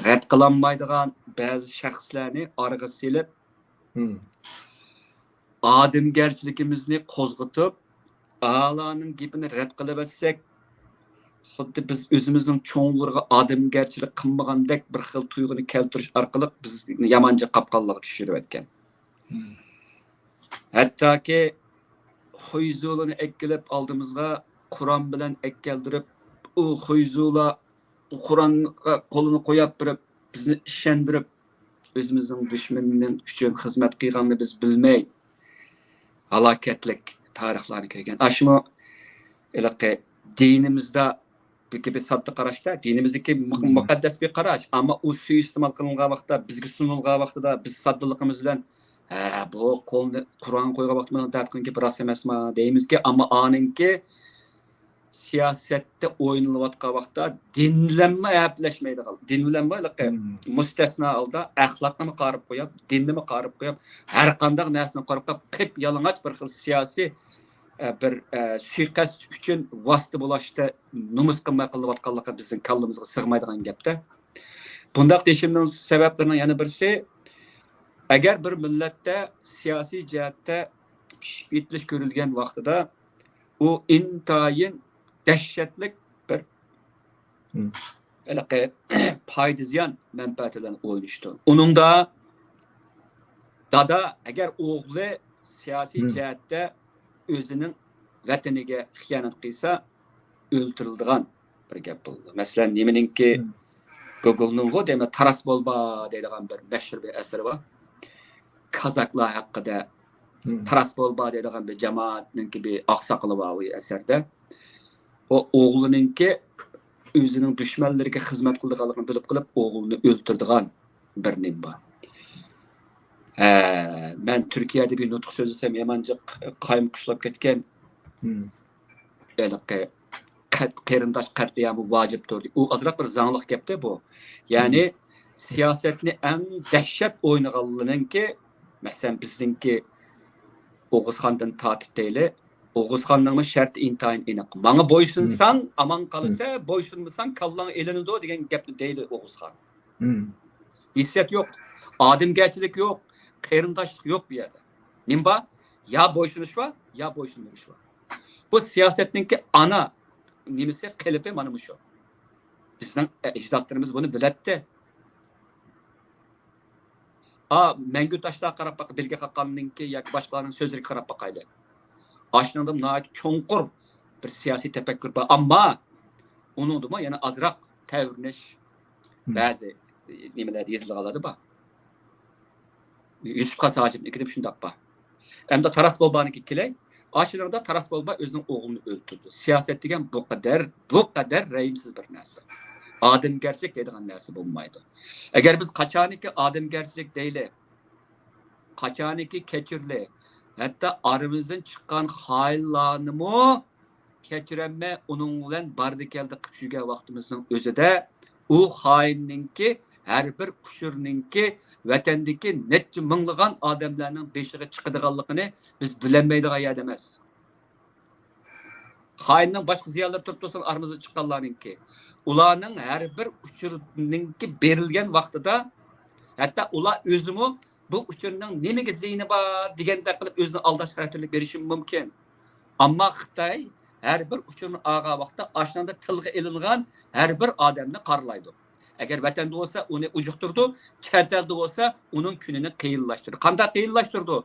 rad qilinmaydigan ba'zi shaxslarni orqa silib odamgarchiligimizni qo'zg'atib a'loning gapini rad qilib etsak xuddi biz o'zimizning cho'nglarga odamgarchilik qilmagandek bir xil tuyg'uni keltirish orqali bizni yomoncha qopqonlarga tushirib etgan. Hattoki Xo'yzulani ekkilib oldimizga Kur'an bilen ekkeldirip, o Xo'yzula Kur'an'a kolunu koyup birip, bizni işendirip, özümüzün düşmanının üçün hizmet kıyganını biz bilmey, halaketlik tarihlerini köygen. Aşımı, dinimizde bir gibi sattı qaraşda, dinimizdeki mukaddes bir qaraş, ama o suistimal kılınğa vaqtda, bizgi sunulğa vaqtda, biz saddılıqımız bilen, bu kolunu Kur'an koyuğa vaqtda dərtqin ki, biraz emesma deyimiz ki, ama anınki, siyasette oynanıvatqa vaqtda dinlenme yapleşmeydi qaldı. Dinlenme müstesna aldı, ahlakını mı qarıb qoyub, dinni mi qarıb qoyub, her qandaq nəsini qarıb qoyub, qip yalıngaç bir xil siyasi bir suiqasd üçün vasitə bulaşdı, numus qılmay qılıvatqanlıqı bizim kallımızға sığmaydigan gapda. Bundaq deşimning sebeplerining yana birisi, agar bir millatda siyosiy jihatda pishib yetilish ko'rilgan vaqtida u intayin dahshatli bir foyda ziyon manfaati bilan o'ynashdi. Uningda dada agar o'g'li siyosiy jihatda o'zining vataniga xiyonat qilsa, o'ldiriladigan bir gap bo'ldi. Masalan, nimaninki Google'ning demak Taras Bolba deydigan bir mashhur bir asari bor. Kazaklar haqida Taras Bolba deydigan bir jamoatninki bir oqsoqoli bor u asarda. O o'g'lininki o'zining dushmanlariga xizmat qilganligini bilib qilib, o'g'lini o'ldirdigan bir nim bor. Men Turkiyada bir nutq so'zlasam yamanchiq qayim qushlab ketgan. Qarindosh qatliamı vacibdir. U azroq bir zanglik gapda bu. Ya'ni siyosatni eng dahshat o'ynaganliginki, masalan bizningki Oğuzxondan tatib deyli. Oğuzxonning sharti intayin aniq. Menga bo'ysunsan, aman qolsa, bo'ysunmasan kallang elinido degan gapni deydi Oğuzxon. Hissiyat yo'q, odamgarchilik yo'q, qarindoshlik yo'q bu yerda. Nima? Ya bo'ysunish va ya bo'ysunmirish va. Bu siyosatninki ana nimasi qilipi mana bu shu. Bizning ijodlarimiz buni biladdi. Mangu toshlar qarab baqib bilga qaqqanninki yoki boshqalarning so'zlariga qarab baqaydi. Aşındım nəhayət çonqur bir siyasi təfəkkür var. Amma onundur yana azraq təvriniş bəzi nimələr yazılğaladı ba. Yusuf Qasacibni gidib şundaq ba. Hem de Taras Bolba'nınki kiley. Aşınında Taras Bolba özünün oğlunu öldürdü. Siyaset degen bu kadar rəhimsiz bir narsa. Adamgerçilik deydigan narsa olmaydı. Eğer biz qaçaniki adamgerçilik deyli, qaçaniki keçirli, hatta aramızdan çıkan haylanımı keçiremme onun bilen bardı keldi qıpşuga vaqtimizning özüde u hainninki her bir kuşurninki vatandaki neçe minglığan adamlarning beshiga chiqadiganligini biz bilinmaydigan yer emas. Hainning boshqa ziyonlar turib tursin aramızda chiqqanlarninki ularning her bir uçurninki berilgan vaqtida hatta ular özümü bu uçurning nimaga ziyni bor deganda qilib o'zini aldash xarakterlik berishi mumkin. Ammo Xitoy her bir uçurning ag'a vaqtda ashnanda tilga ilingan her bir odamni qarlaydi. Agar vatanda bo'lsa, uni ujuqtirdi, chet elda bo'lsa, uning kunini qiyinlashtirdi. Qanday qiyinlashtirdi?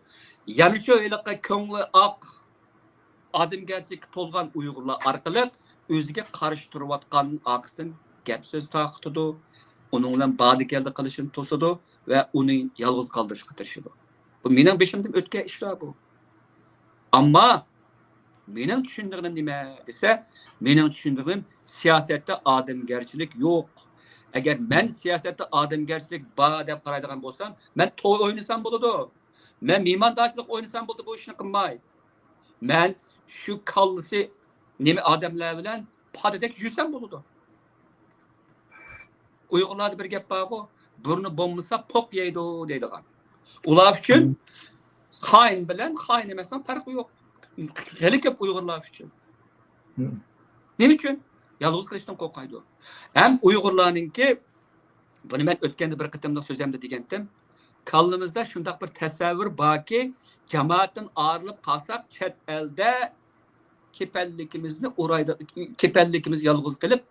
Yana shu eliqqa ko'ngli oq odamgarchilikka to'lgan Uyg'urlar orqali o'ziga qarshi turayotgan oqsin gap so'z taqitdi. Onun bilan badi keldi qilishini to'sadi ve onu yalnız kaldırışga tirishadi. Bu mening beshimdan o'tgan ishlar bu. Ammo mening tushundig'im nima desa, mening tushundig'im siyosatda odamgarchilik yo'q. Agar men siyosatda odamgarchilik bor deb qaraydigan bo'lsam, men to'y o'ynasam bo'ladi. Men mehmondoshlik o'ynasam bo'ladi, bu ishni qilmay. Men shu kallisi nima odamlar bilan podadek yursam bo'ladi. Uyg'urlarda bir gap bor-ku, burni bo'lmasa poq yeydi deydigan. Ular uchun xoin bilan xoin emasdan farqi yo'q. Hali ko'p Uyg'urlar uchun. Nima uchun? Yolg'iz qilishdan qo'rqaydi. Ham Uyg'urlarningki buni men o'tganda bir qitimda so'zimda degandim. Kallimizda shunday bir tasavvur borki, jamoatdan ayrilib qolsak, chet elda kepellikimizni uraydi, kepellikimiz yolg'iz qilib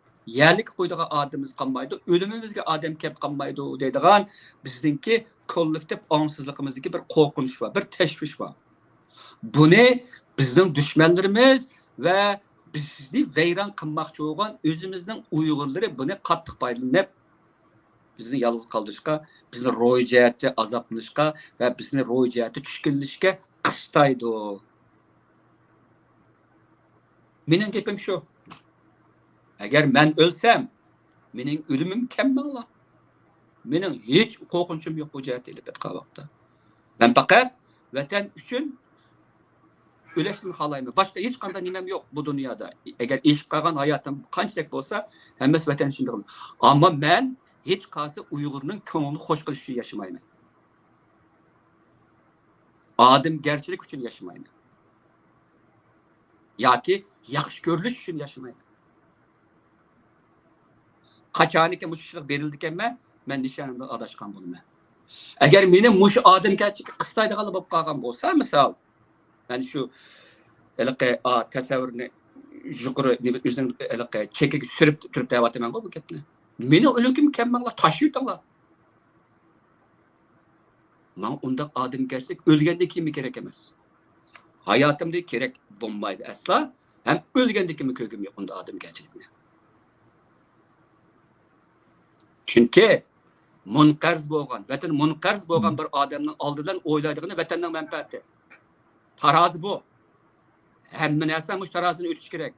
yerlik qo'ydigan odamimiz qolmaydi, o'limimizga odam kelib qolmaydi deydigan bizningki kollektiv ong'sizligimizdagi bir qo'rqinch bor, bir tashvish bor. Buni bizning dushmanlarimiz va bizni vayron qilmoqchi bo'lgan o'zimizning Uyg'urlari buni qattiq foydalanib bizni yolg'iz qoldirishga, bizni ro'yjatga azoblanishga va bizni ro'yjatga tushkunlashga qistaydi. Mening gapim shu. Agar men o'lsam, mening o'limim kammanla. Mening hech qo'rqinchim yo'q bu jihatda elbetqa vaqtda. Men faqat vatan uchun o'lishni xohlayman. Boshqa hech qanday nimam yo'q bu dunyoda. Agar eshib qolgan hayotim qanchalik bo'lsa, hammasi vatan uchun qilaman. Ammo men hech qaysi Uyg'urning ko'nglini xo'sh qilish uchun yashamayman. Odamgarchilik uchun yashamayman. Yoki yaxshi ko'rilish uchun yashamayman. Qachoniki mushuklik berildi ekanman, men nişanımdan adashgan bo'lman. Agar meni mush odamgarchilikka qistaydigan bo'lib qolgan bo'lsa, misol, men shu tasavvurni yuqori o'zining chekiga surib turib deyapman bu gapni. Meni o'ligim kelmanglar, tashiytinglar. Men undaq odamgarchilik o'lgandan keyin kerak emas. Hayotimda kerak bo'lmaydi asla. Ham o'lgandan keyin ko'rgim yo'q unda odamgarchilikni. Chunki munqarz bo'lgan, vatan munqarz bo'lgan bir odamning oldidan o'ylaydigani vatanning manfaati. Tarozi bu. Hamma narsa mush tarozini o'tish kerak.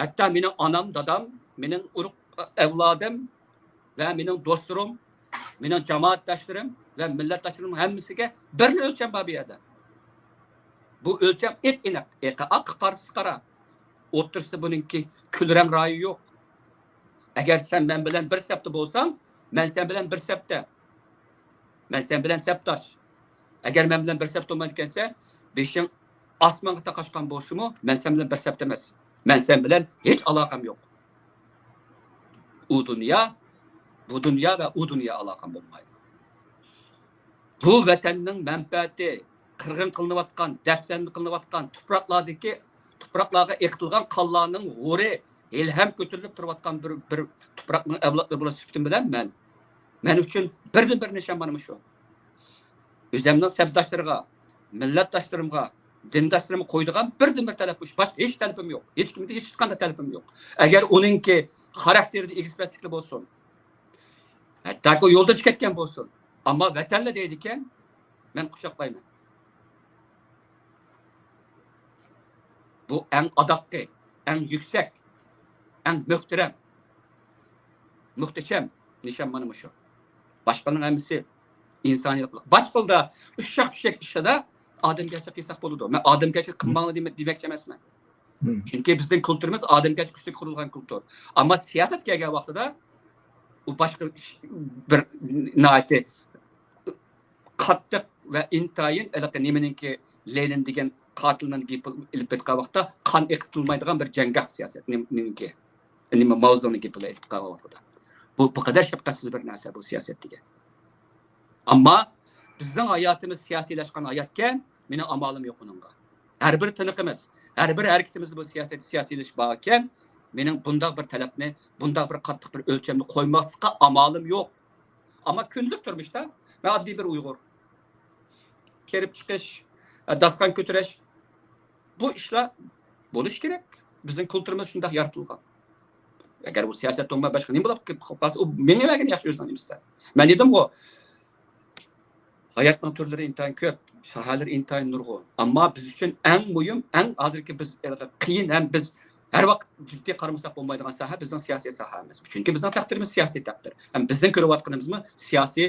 Hatto mening onam, dadam, mening urug' avlodim va mening do'stlarim, mening jamoatdoshlarim va millatdoshlarim hammasiga bir o'lcham bor bu yerda. Bu o'lcham aniq, aq qarsi qara. O'tirsa buningki kulrang rayi yo'q. Agar sen men bilan bir sapda bo'lsang, men sen bilan bir sapda. Men sen bilan sapdosh. Agar men bilan bir sapda bo'lmayotgansa, beshing osmonga taqashgan bo'lsa-mu, men sen bilan bir sapda emas. Men sen bilan hech aloqam yo'q. U dunyo, bu dunyo va u dunyo aloqam bo'lmaydi. Bu vatanning manfaati, qirg'in qilinayotgan, dafsan qilinayotgan tuproqlarga eqitilgan qonlarning g'uri ilham ko'tarilib turayotgan bir tuproqning avlodlari bo'lish sifatim bilan men uchun birdan-bir nishon mana shu. O'zimning sabdoshlariga, millatdoshlarimga, dindoshlarimga qo'ydigan birdan-bir talab shu. Boshqa hech talabim yo'q. Hech kimga hech qanday talabim yo'q. Agar uningki xarakterida egizmaslikli bo'lsin, hatto yo'lda ketgan bo'lsin, ammo vatanli deydi ekan, men quchoqlayman. Bu eng adoqi, eng yuksak, eng muhtasham nishon mana shu. Boshqaning hammasi insoniyatlik. Boshqada ushaq-tushak ishida odamgarchilik qilsak bo'ladi. Men odamgarchilik qilmoqni demoqchi emasman. Chunki bizning kulturimiz odamgarchilik ustiga qurilgan kultur. Ammo siyosat kelgan vaqtida u boshqa bir noati qattiq va intayin nimaninki Lenin degan qatilning ilib ketgan vaqtda qon eqitilmaydigan bir janggoh siyosat nimaninki nima mavzuning ilib ketgan vaqtida. Bu qadar shafqatsiz bir narsa bu siyosat degan. Ammo bizning hayotimiz siyosiylashgan hayotga mening amolim yo'q buningga. Har bir tiniqimiz, har bir harakatimiz bu siyosiylash bor ekan, mening bunday bir talabni, bunday bir qattiq bir o'lchamni qo'ymaslikqa amolim yo'q. Ammo kunlik turmushda men oddiy bir Uyg'ur kelib chiqish, dastan ko'tarish bu ishlar bo'lish kerak. Bizning kulturimiz shunday yaratilgan. Agar bu siyosat bo'lmay boshqa nima bo'lib qolsa, u menga bergan yaxshi o'zlarimizda. Men dedim-ku, hayotning turlari intayin ko'p, sohalar intayin nurg'un. Ammo biz uchun eng muhim, eng hozirgi biz qiyin ham biz har vaqt jiddiy qaramasak bo'lmaydigan soha bizning siyosiy sohamiz. Chunki bizning taqdirimiz siyosiy taqdir. Ham bizning ko'rayotganimizmi siyosiy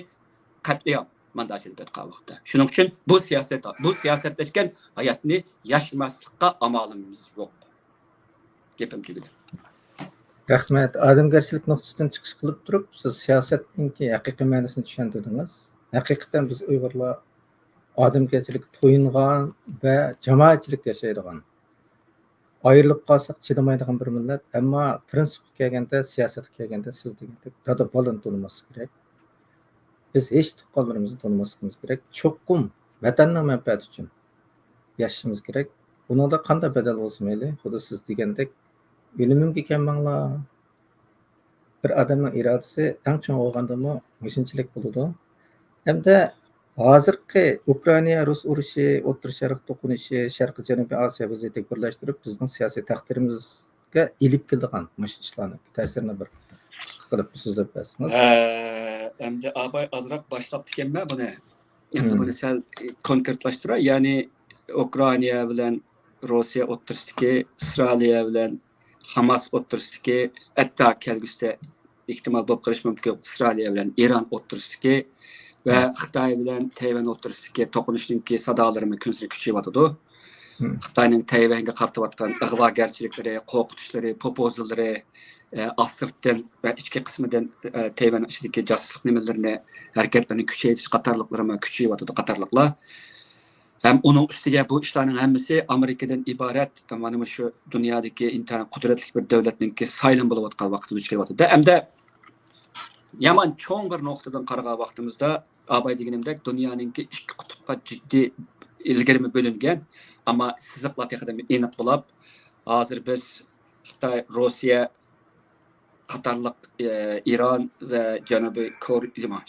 qat'iyat mandatchilik etgan vaqtda. Shuning uchun bu siyosatlashgan hayotni yashmaslikqa amalimiz yo'q. Gapim tugadi. Rahmat. Odamgarchilik nuqtasidan chiqish qilib turib, siz siyosatning haqiqiy ma'nosini tushuntirdingiz. Haqiqatan biz Uyg'urlar odamgarchilik to'yingan va jamoatchilik yashaydigan. Ayrılib qalsaq chidamaydigan bir millat, ammo prinsipga kelganda, siyosatga kelganda siz degandek dada bolani to'lamaslik kerak. Biz hech tuqqanlarimizni tanımasligimiz kerak. Cho'qqum vatanning manfaati uchun yashashimiz kerak. Buningda qanday badal bo'lsa mayli, xuddi siz degandek o'limimga kelmanglar. Bir odamning irodasi eng chong bo'lgandami mushunchalik bo'ladi. Hamda hozirgi Ukraina Rus urushi, O'rta Sharq to'qinishi, Sharqiy Janubiy Osiyo vaziyatiga birlashtirib bizning siyosiy taqdirimizga ilib kelgan mush ishlarni ta'sirini bir qilib so'zlab bersangiz. Endi abay azroq boshlab ekanman buni. Endi buni sal konkretlashtira, ya'ni Ukraina bilan Rossiya o'rtasidagi, Isroil bilan Hamas o'rtasidagi, hatto kelgusida ehtimol bo'lib qolishi mumkin Isroil bilan Eron o'rtasidagi va Xitoy bilan Tayvan o'rtasidagi to'qinishning sadolarini kun sari kuchayotdi. Xitoyning Tayvanga qaratayotgan ig'vogarchiliklari, qo'rqitishlari, popozillari asırtdan ve içki kısmından Tayvan içindeki casusluq nimelerini hareketlerini küçeytiş qatarlıqlarına küçeyotdi qatarlıqlar. Hem onun üstüge bu işlerin hemmisi Amerika'dan ibaret, mana şu dünyadaki intayin kudretli bir devletninki saylan bo'lib atgan vaqtida uchrayotdi. Hem de yaman cho'ng bir nuqtadan qaragan vaqtimizda abay deganimdek dunyoninki ikki qutbga jiddiy ilgirimi bo'lingan, ammo siziqlar haqida aniq bo'lib, hozir biz Xitoy, Rossiya qatarlıq İran və Cənubi Koreya,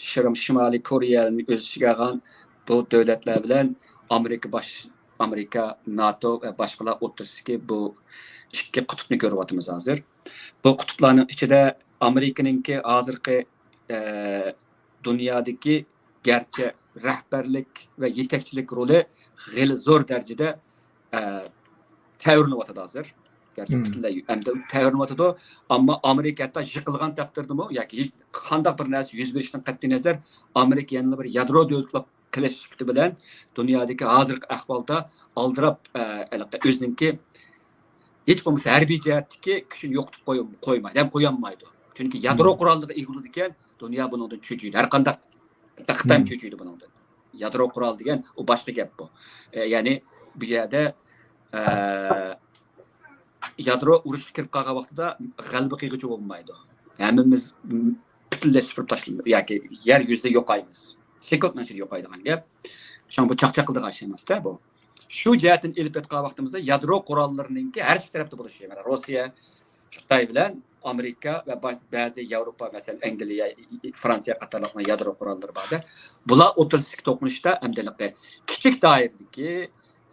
Şimali Koreyanın öz içinə alğan bu dövlətlər bilan Amerika, NATO və başqalar o'rtasidagi bu ikki qutbni ko'ryapmiz hozir. Bu qutblarning ichida Amerikaningki hozirgi dunyodagi garchi rahbarlik va yetakchilik roli g'ili zo'r darajada tayyorlanayotadi hozir. Gerçi butunlay hamda tayyorlanayotadi, ammo Amerika hatto yiqilgan taqdirdami yoki qandaq bir narsa yuz berishdan qat'iy nazar Amerika yana bir yadro davlatlar qilish sifati bilan dunyodagi hozirgi ahvolda aldirab o'zininki hech bo'lmasa harbiy jihatdagi kuchini yo'qotib qo'ymaydi, ham qo'yolmaydi. Chunki yadro qurolliga ega bo'ladi ekan, dunyo bundan cho'chiydi. Har qanday Xitoy cho'chiydi bundan. Yadro qurol degan u boshqa gap bu. Ya'ni bu yerda yadro urush kirib qolgan vaqtida g'alaba qilg'ichi bo'lmaydi. Hammamiz butunlay supurib tashlaymiz yoki yer yuzida yo'qaymiz. Sekund nachir yo'qaydigan gap. Shu bu chaqchaq qildigan ish emas-da bu. Shu jihatdan elib o'tgan vaqtimizda yadro qurollarininki har ikki tarafda bo'lishi, mana Rossiya, Xitoy bilan Amerika va ba'zi Yevropa, masalan Angliya, Fransiya qatorliq yadro qurollari borda. Bular o'tirishlik to'qnashishda amdiliqi kichik doiradagi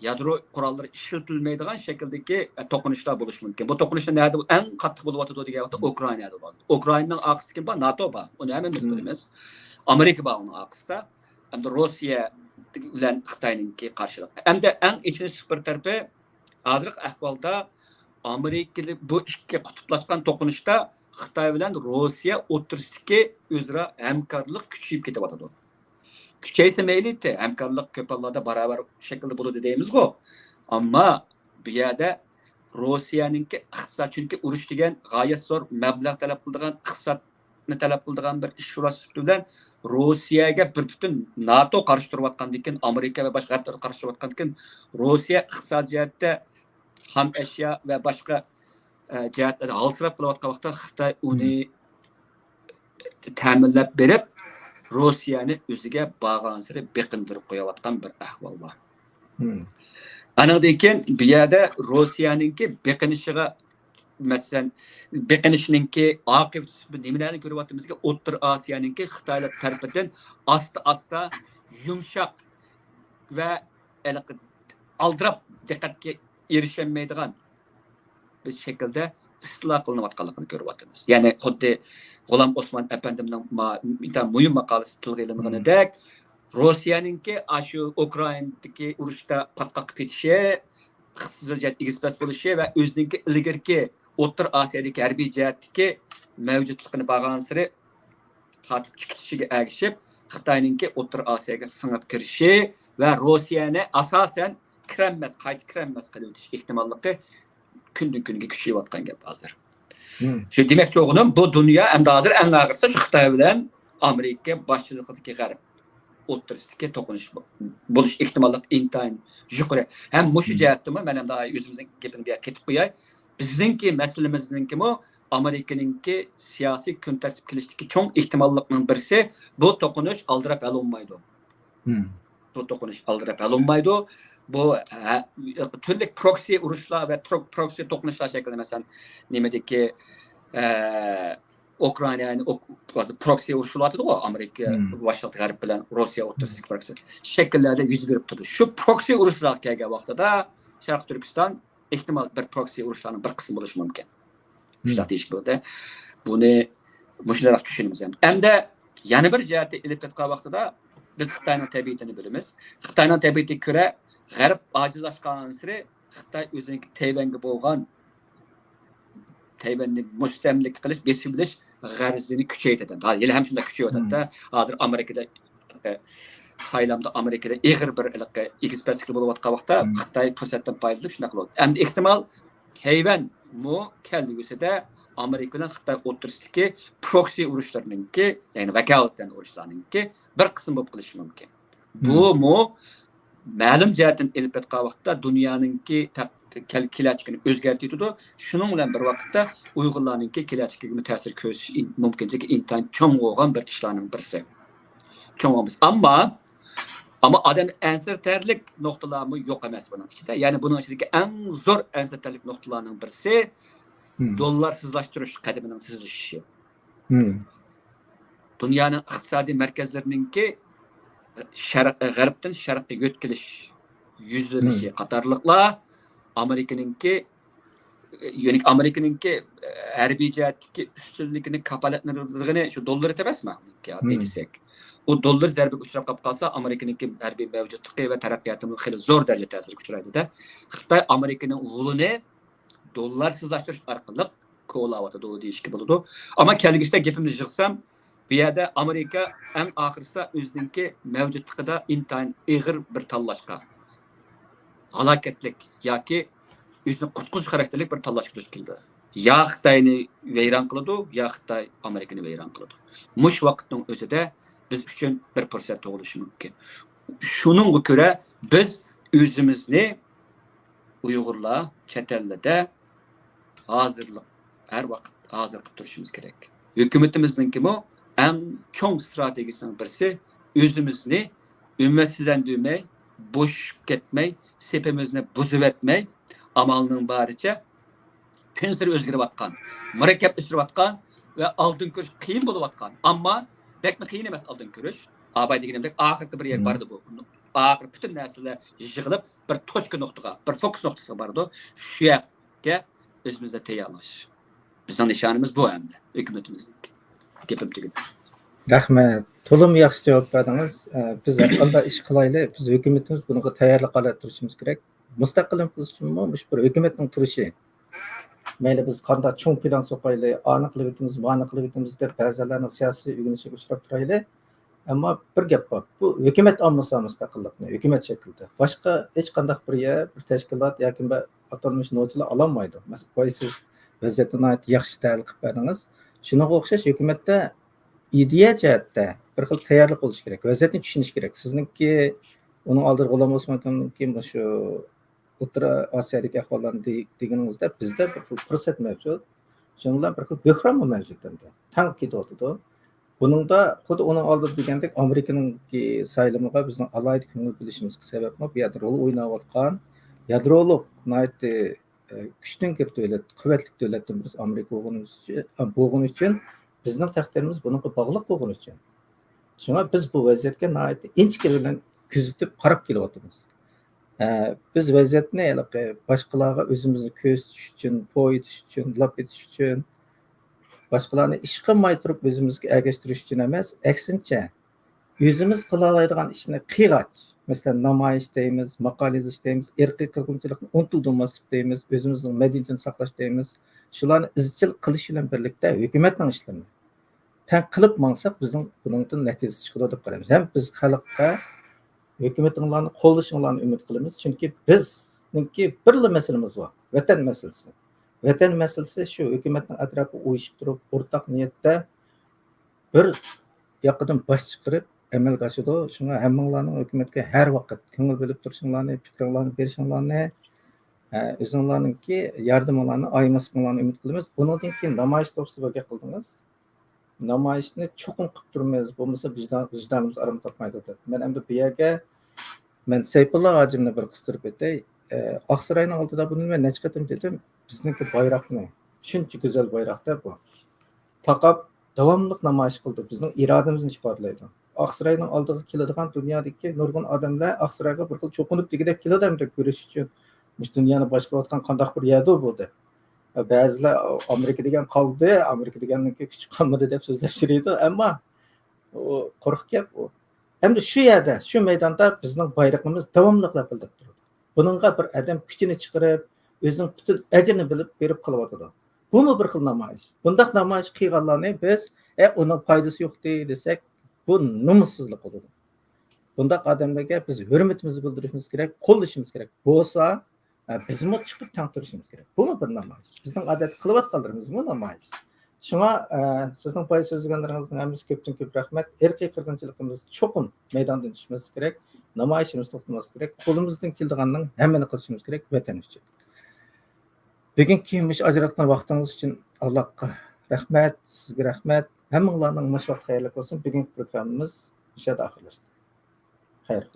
yadro qurollari ishlatilmaydigan shakldagi to'qnashishlar bo'lishi mumkin. Bu to'qnashishlar nerede eng qattiq bo'lyapti degan vaqtda Ukrainada bo'ladi. Ukrainaning aqsi kim bor? NATO bor. Uni hammamiz bilamiz. Amerika bor uning aqsida. Hamda Rossiya bilan Xitoyninki qarshilik. Hamda eng ichinchi bir tarafi hozirgi ahvolda Amerika bu ikki qutblashgan to'qnashishda Xitoy bilan Rossiya o'rtasidagi o'zaro hamkorlik kuchayib ketyapti. Kuchaysa mayli-te, hamkorlik ko'p hollarda barobar shaklda bo'ladi deymiz-ku. Ammo bu yerda Rossiyaninki iqtisod, chunki urush degan g'oyat zo'r mablag' talab qiladigan, iqtisodni talab qiladigan bir ish bilan Rossiyaga bir butun NATO qarshi turayotgandan keyin, Amerika va boshqa davlatlar qarshi turayotgandan keyin Rossiya iqtisodiyotda ham ashyo va boshqa jihatlarda halsirab qolayotgan vaqtda Xitoy uni ta'minlab berib Rossiyani o'ziga bag'an sari beqindirib qo'yayotgan bir ahvol bor. Anadan keyin bu yerda Rossiyaninki beqinishiga, masalan, beqinishiningki oqibati nimalarni ko'ryaptimizga, O'rta Osiyoninki Xitoylar tarafidan asta-asta yumshoq va aldirab diqqatga erishilmaydigan bir shaklda isloh qilinayotganligini ko'ryapmiz. Ya'ni xuddi G'ulom Osmon apandimning muhim maqolasi tilga ilinganidek, Rossiyaninki shu Ukrainadagi urushda qatqaq ketishi, iqtisodiyot egizpas bo'lishi va o'zininki ilgirki O'rta Osiyodagi harbiy jihatdagi mavjudligini bag'an sari tatib chiqishiga ergishib, Xitoyninki O'rta Osiyoga singib kirishi va Rossiyani asosan qayta kirenmez qilish ehtimolligi kundan kunga kuchayayotgan gap hozir. Shu demakchi o'g'lim, bu dunyo endi hozir eng og'irsi Xitoy bilan Amerika boshchiligidagi g'arb o'rtasidagi to'qinish bo'lish ehtimolligi intayin yuqori. Ham mushu jihatdami, men ham daha o'zimizning gapini bir ketib qo'yay. Bizningki masalamizningki Amerikaninki siyosiy kun tartib qilishdagi cho'ng ehtimollikning birisi bu to'qinish aldirab olmaydi. Bu to'qinish aldirab olmaydi. Bu turli proxy urushlar va proxy to'qnashishlar shaklida, masalan, nimadagi Ukrainani proxy urushlar deydi-ku, Amerika boshliq g'arb bilan Rossiya o'rtasidagi proxy shakllarda yuz berib turdi. Shu proxy urushlar kelgan vaqtida Sharq Turkiston ehtimol bir proxy urushlarning bir qismi bo'lishi mumkin. Strategik bo'ldi. Buni mushunday tushunamiz ham. Endi yana bir jihatda ilib o'tgan vaqtida biz Xitoyning tabiatini bilamiz. Xitoyning tabiatiga ko'ra g'arb ojizlashgan sari Xitoy o'zining Tayvanga bo'lgan Tayvanni mustamlik qilish, besib bilish g'arzini kuchaytirdi. Hali ham shunday kuchayotadi. Hozir Amerikada saylamda Amerikada ig'ir bir egizpaslik bo'layotgan vaqtda Xitoy fursatdan foydalanib shunday qiladi. Endi ehtimol Tayvan kelgusida Amerika bilan Xitoy o'rtasidagi proxy urushlariningki, ya'ni vakolatdan urushlariningki bir qism bo'lib qilishi mumkin. Bu ma'lum jihatdan elib o'tgan vaqtda dunyoninki kelaçkini o'zgartirdi. Shuning bilan bir vaqtda Uyg'urlarningki kelaçkiga ta'sir ko'rsatish mumkinligi intayin cho'ng bo'lgan bir ishlarning birisi. Cho'ngimiz. Ama adamın ensirterlik noktaları mı yok emas bunun içinde. Yani bunun içindeki en zor ensirterlik noktalarının birisi dollarsızlaştırış kademinin sızlaşışı. Dünyanın iktisadi merkezlerininki G'arbdan Sharqqa yo'tkilish yuzlanishi qatorliqlar Amerikaninki harbiy jihatdagi ustunligini kafolatlantirgani shu dollar emasmi? Desak. O dollar zarbiga uchrab qolsa Amerikaninki harbiy mavjudligi va taraqqiyotini xeyli zo'r darajada ta'sirga uchraydi-da. Xitoy Amerikaning g'ulini dollarsizlashtirish orqali qo'llayotdi deyishga bo'ladi. Ammo kelgusida gapimni yig'sam, bu yerda Amerika eng oxirsida o'zininki mavjudligida intayin ig'ir bir tanlashga halokatlik yoki o'zini qutqizish xarakterlik bir tanlashga duch keldi. Ya Xitoyni vayron qiladi, ya Xitoy Amerikani vayron qiladi. Mush vaqtning o'zida biz uchun bir fursat tug'ilishi mumkin. Shuningga ko'ra biz o'zimizni Uyg'urlar chet elda hozirlik har vaqt hozir qilib turishimiz kerak. Hukumatimizningki bu eng cho'ng strategiyasining birisi o'zimizni ummatsizlantirmay, bo'shib ketmay, sepimizni buzib etmay, amalning baricha kun sari o'zgarayotgan, murakkablashayotgan va oldin ko'rish qiyin bo'layotgan, ammo bekmi qiyin emas oldin ko'rish. Abay deganimdek oxirgi bir yer bordi bu. Oxir butun narsalar yig'ilib bir tochka nuqtaga, bir fokus nuqtasiga bordi. Shu yerga o'zimizga tayyorlash. Bizning nishonimiz bu hamda hukumatimizning. Gapim tugadi. Rahmat. To'lim yaxshi javob berdingiz. Biz qanday ish qilaylik? Biz hukumatimiz bunga tayyorlik qilib turishimiz kerak. Mustaqil uchunmi bir hukumatning turishi. Mayli biz qanday cho'ng plan so'qaylik, aniqligimiz deb ba'zilarning siyosiy uyg'unishiga uchrab turaylik. Ammo bir gap bor. Bu hukumat olmasa mustaqillikni, hukumat shaklida. Boshqa hech qanday bir yer, bir tashkilot yoki atalmish nochilar ololmaydi. Masalan, siz vaziyatni yaxshi tahlil qilib berdingiz. Shunga o'xshash hukumatda ideya jihatda bir xil tayyorlik bo'lishi kerak. Vaziyatni tushunish kerak. Sizningki uning oldida G'ulom Osmon akamningki shu O'rta Osiyodagi ahvollarni deganingizda bizda bir xil fursat mavjud. Shundan bir xil bo'hron mavjud endi. Tang ketyapti. Buningda xuddi uning oldida degandek Amerikaningki saylamiga bizning alohida ko'ngil bilishimizga sababmi bu yerda rol o'ynayotgan yadroliq kuchli davlat, quvvatli davlatdan biz Amerika bo'lgani uchun bizning taqdirimiz bunga bog'liq bo'lgani uchun. Shunga biz bu vaziyatga inchki bilan kuzatib qarab kelyapmiz. Biz vaziyatni boshqalarga o'zimizni ko'rsatish uchun, po'yitish uchun, lab etish uchun, boshqalarni ish qilmay turib o'zimizga ergashtirish uchun emas, aksincha o'zimiz qila oladigan ishni qilg'ach, masalan namoyish deymiz, maqola yozish deymiz, irqiy qirg'inchilikni unutmaslik deymiz, o'zimizning madaniyatini saqlash deymiz. Shularni izchil qilish bilan birlikda hukumatning ishlarini tan qilib mangsak bizning bundan natija chiqadi deb qaraymiz. Ham biz xalqqa hukumatlarni qo'llashinglarni umid qilamiz, chunki bizningki birla masalamiz bor, vatan masalasi. Vatan masalasi shu hukumatning atrofida o'yishib turib, o'rtaq niyatda bir yoqdan bosh chiqarib amalga oshirdi. Shunga hammanglarning hukumatga har vaqt ko'ngil bo'lib turishinglarni, fikrlarni berishinglarni, o'zinglarningki yordaminglarni aymasliginglarni umid qilamiz. Bundan keyin namoyish to'g'risida gap qildingiz. Namoyishni cho'qim qilib turmaymiz, bo'lmasa vijdonimiz aram topmaydi deb. Men endi bu yerga Sayfullo hojimni bir qistirib o'tay. Oqsaroyning oldida buni men necha qatim dedim, bizningki bayroqni, shuncha go'zal bayroqda bu. Faqat davomli namoyish qildi, bizning irodamizni ifodalaydi. Oqsaroyning oldiga keladigan dunyodagi nurg'un odamlar Oqsaroyga bir xil cho'qinib degidek keladi deb ko'rish uchun. Mush dunyoni boshqarayotgan qanday bir yerda bo'ldi. Ba'zilar Amerika degan qoldi, Amerika deganniki kuch qolmadi deb so'zlab yuradi, ammo u qo'rq gap u. Endi shu yerda, shu maydonda bizning bayroqimiz davomli qilib turadi. Buningga bir adam kuchini chiqarib, o'zining butun ajrini bilib berib qilyotdi. Bumi bir xil namoyish. Bundaq namoyish qilganlarni biz uning foydasi yo'q desak, bu nomussizlik bo'ladi. Bundaq odamlarga biz hurmatimizni bildirishimiz kerak, qo'llashimiz kerak. Bo'lsa bizmi chiqib tantirishimiz kerak. Bumi bir namoyish. Bizning odat qilayotganlarimiz bu namoyish. Shunga sizning pay so'zlaganlaringizning hammasi ko'pdan ko'p rahmat. Irqiy qirg'inchiligimizni cho'qim maydondan tushimiz kerak, namoyishimizni to'xtatmasimiz kerak, qo'limizdan kelganning hammani qilishimiz kerak vatan uchun. bugungi mush ajratgan vaqtingiz uchun Allohga rahmat, sizga rahmat. Hammanglarning mush vaqt xayrli bo'lsin. Bugungi programmamiz o'sha oxirlashdi. Xayr.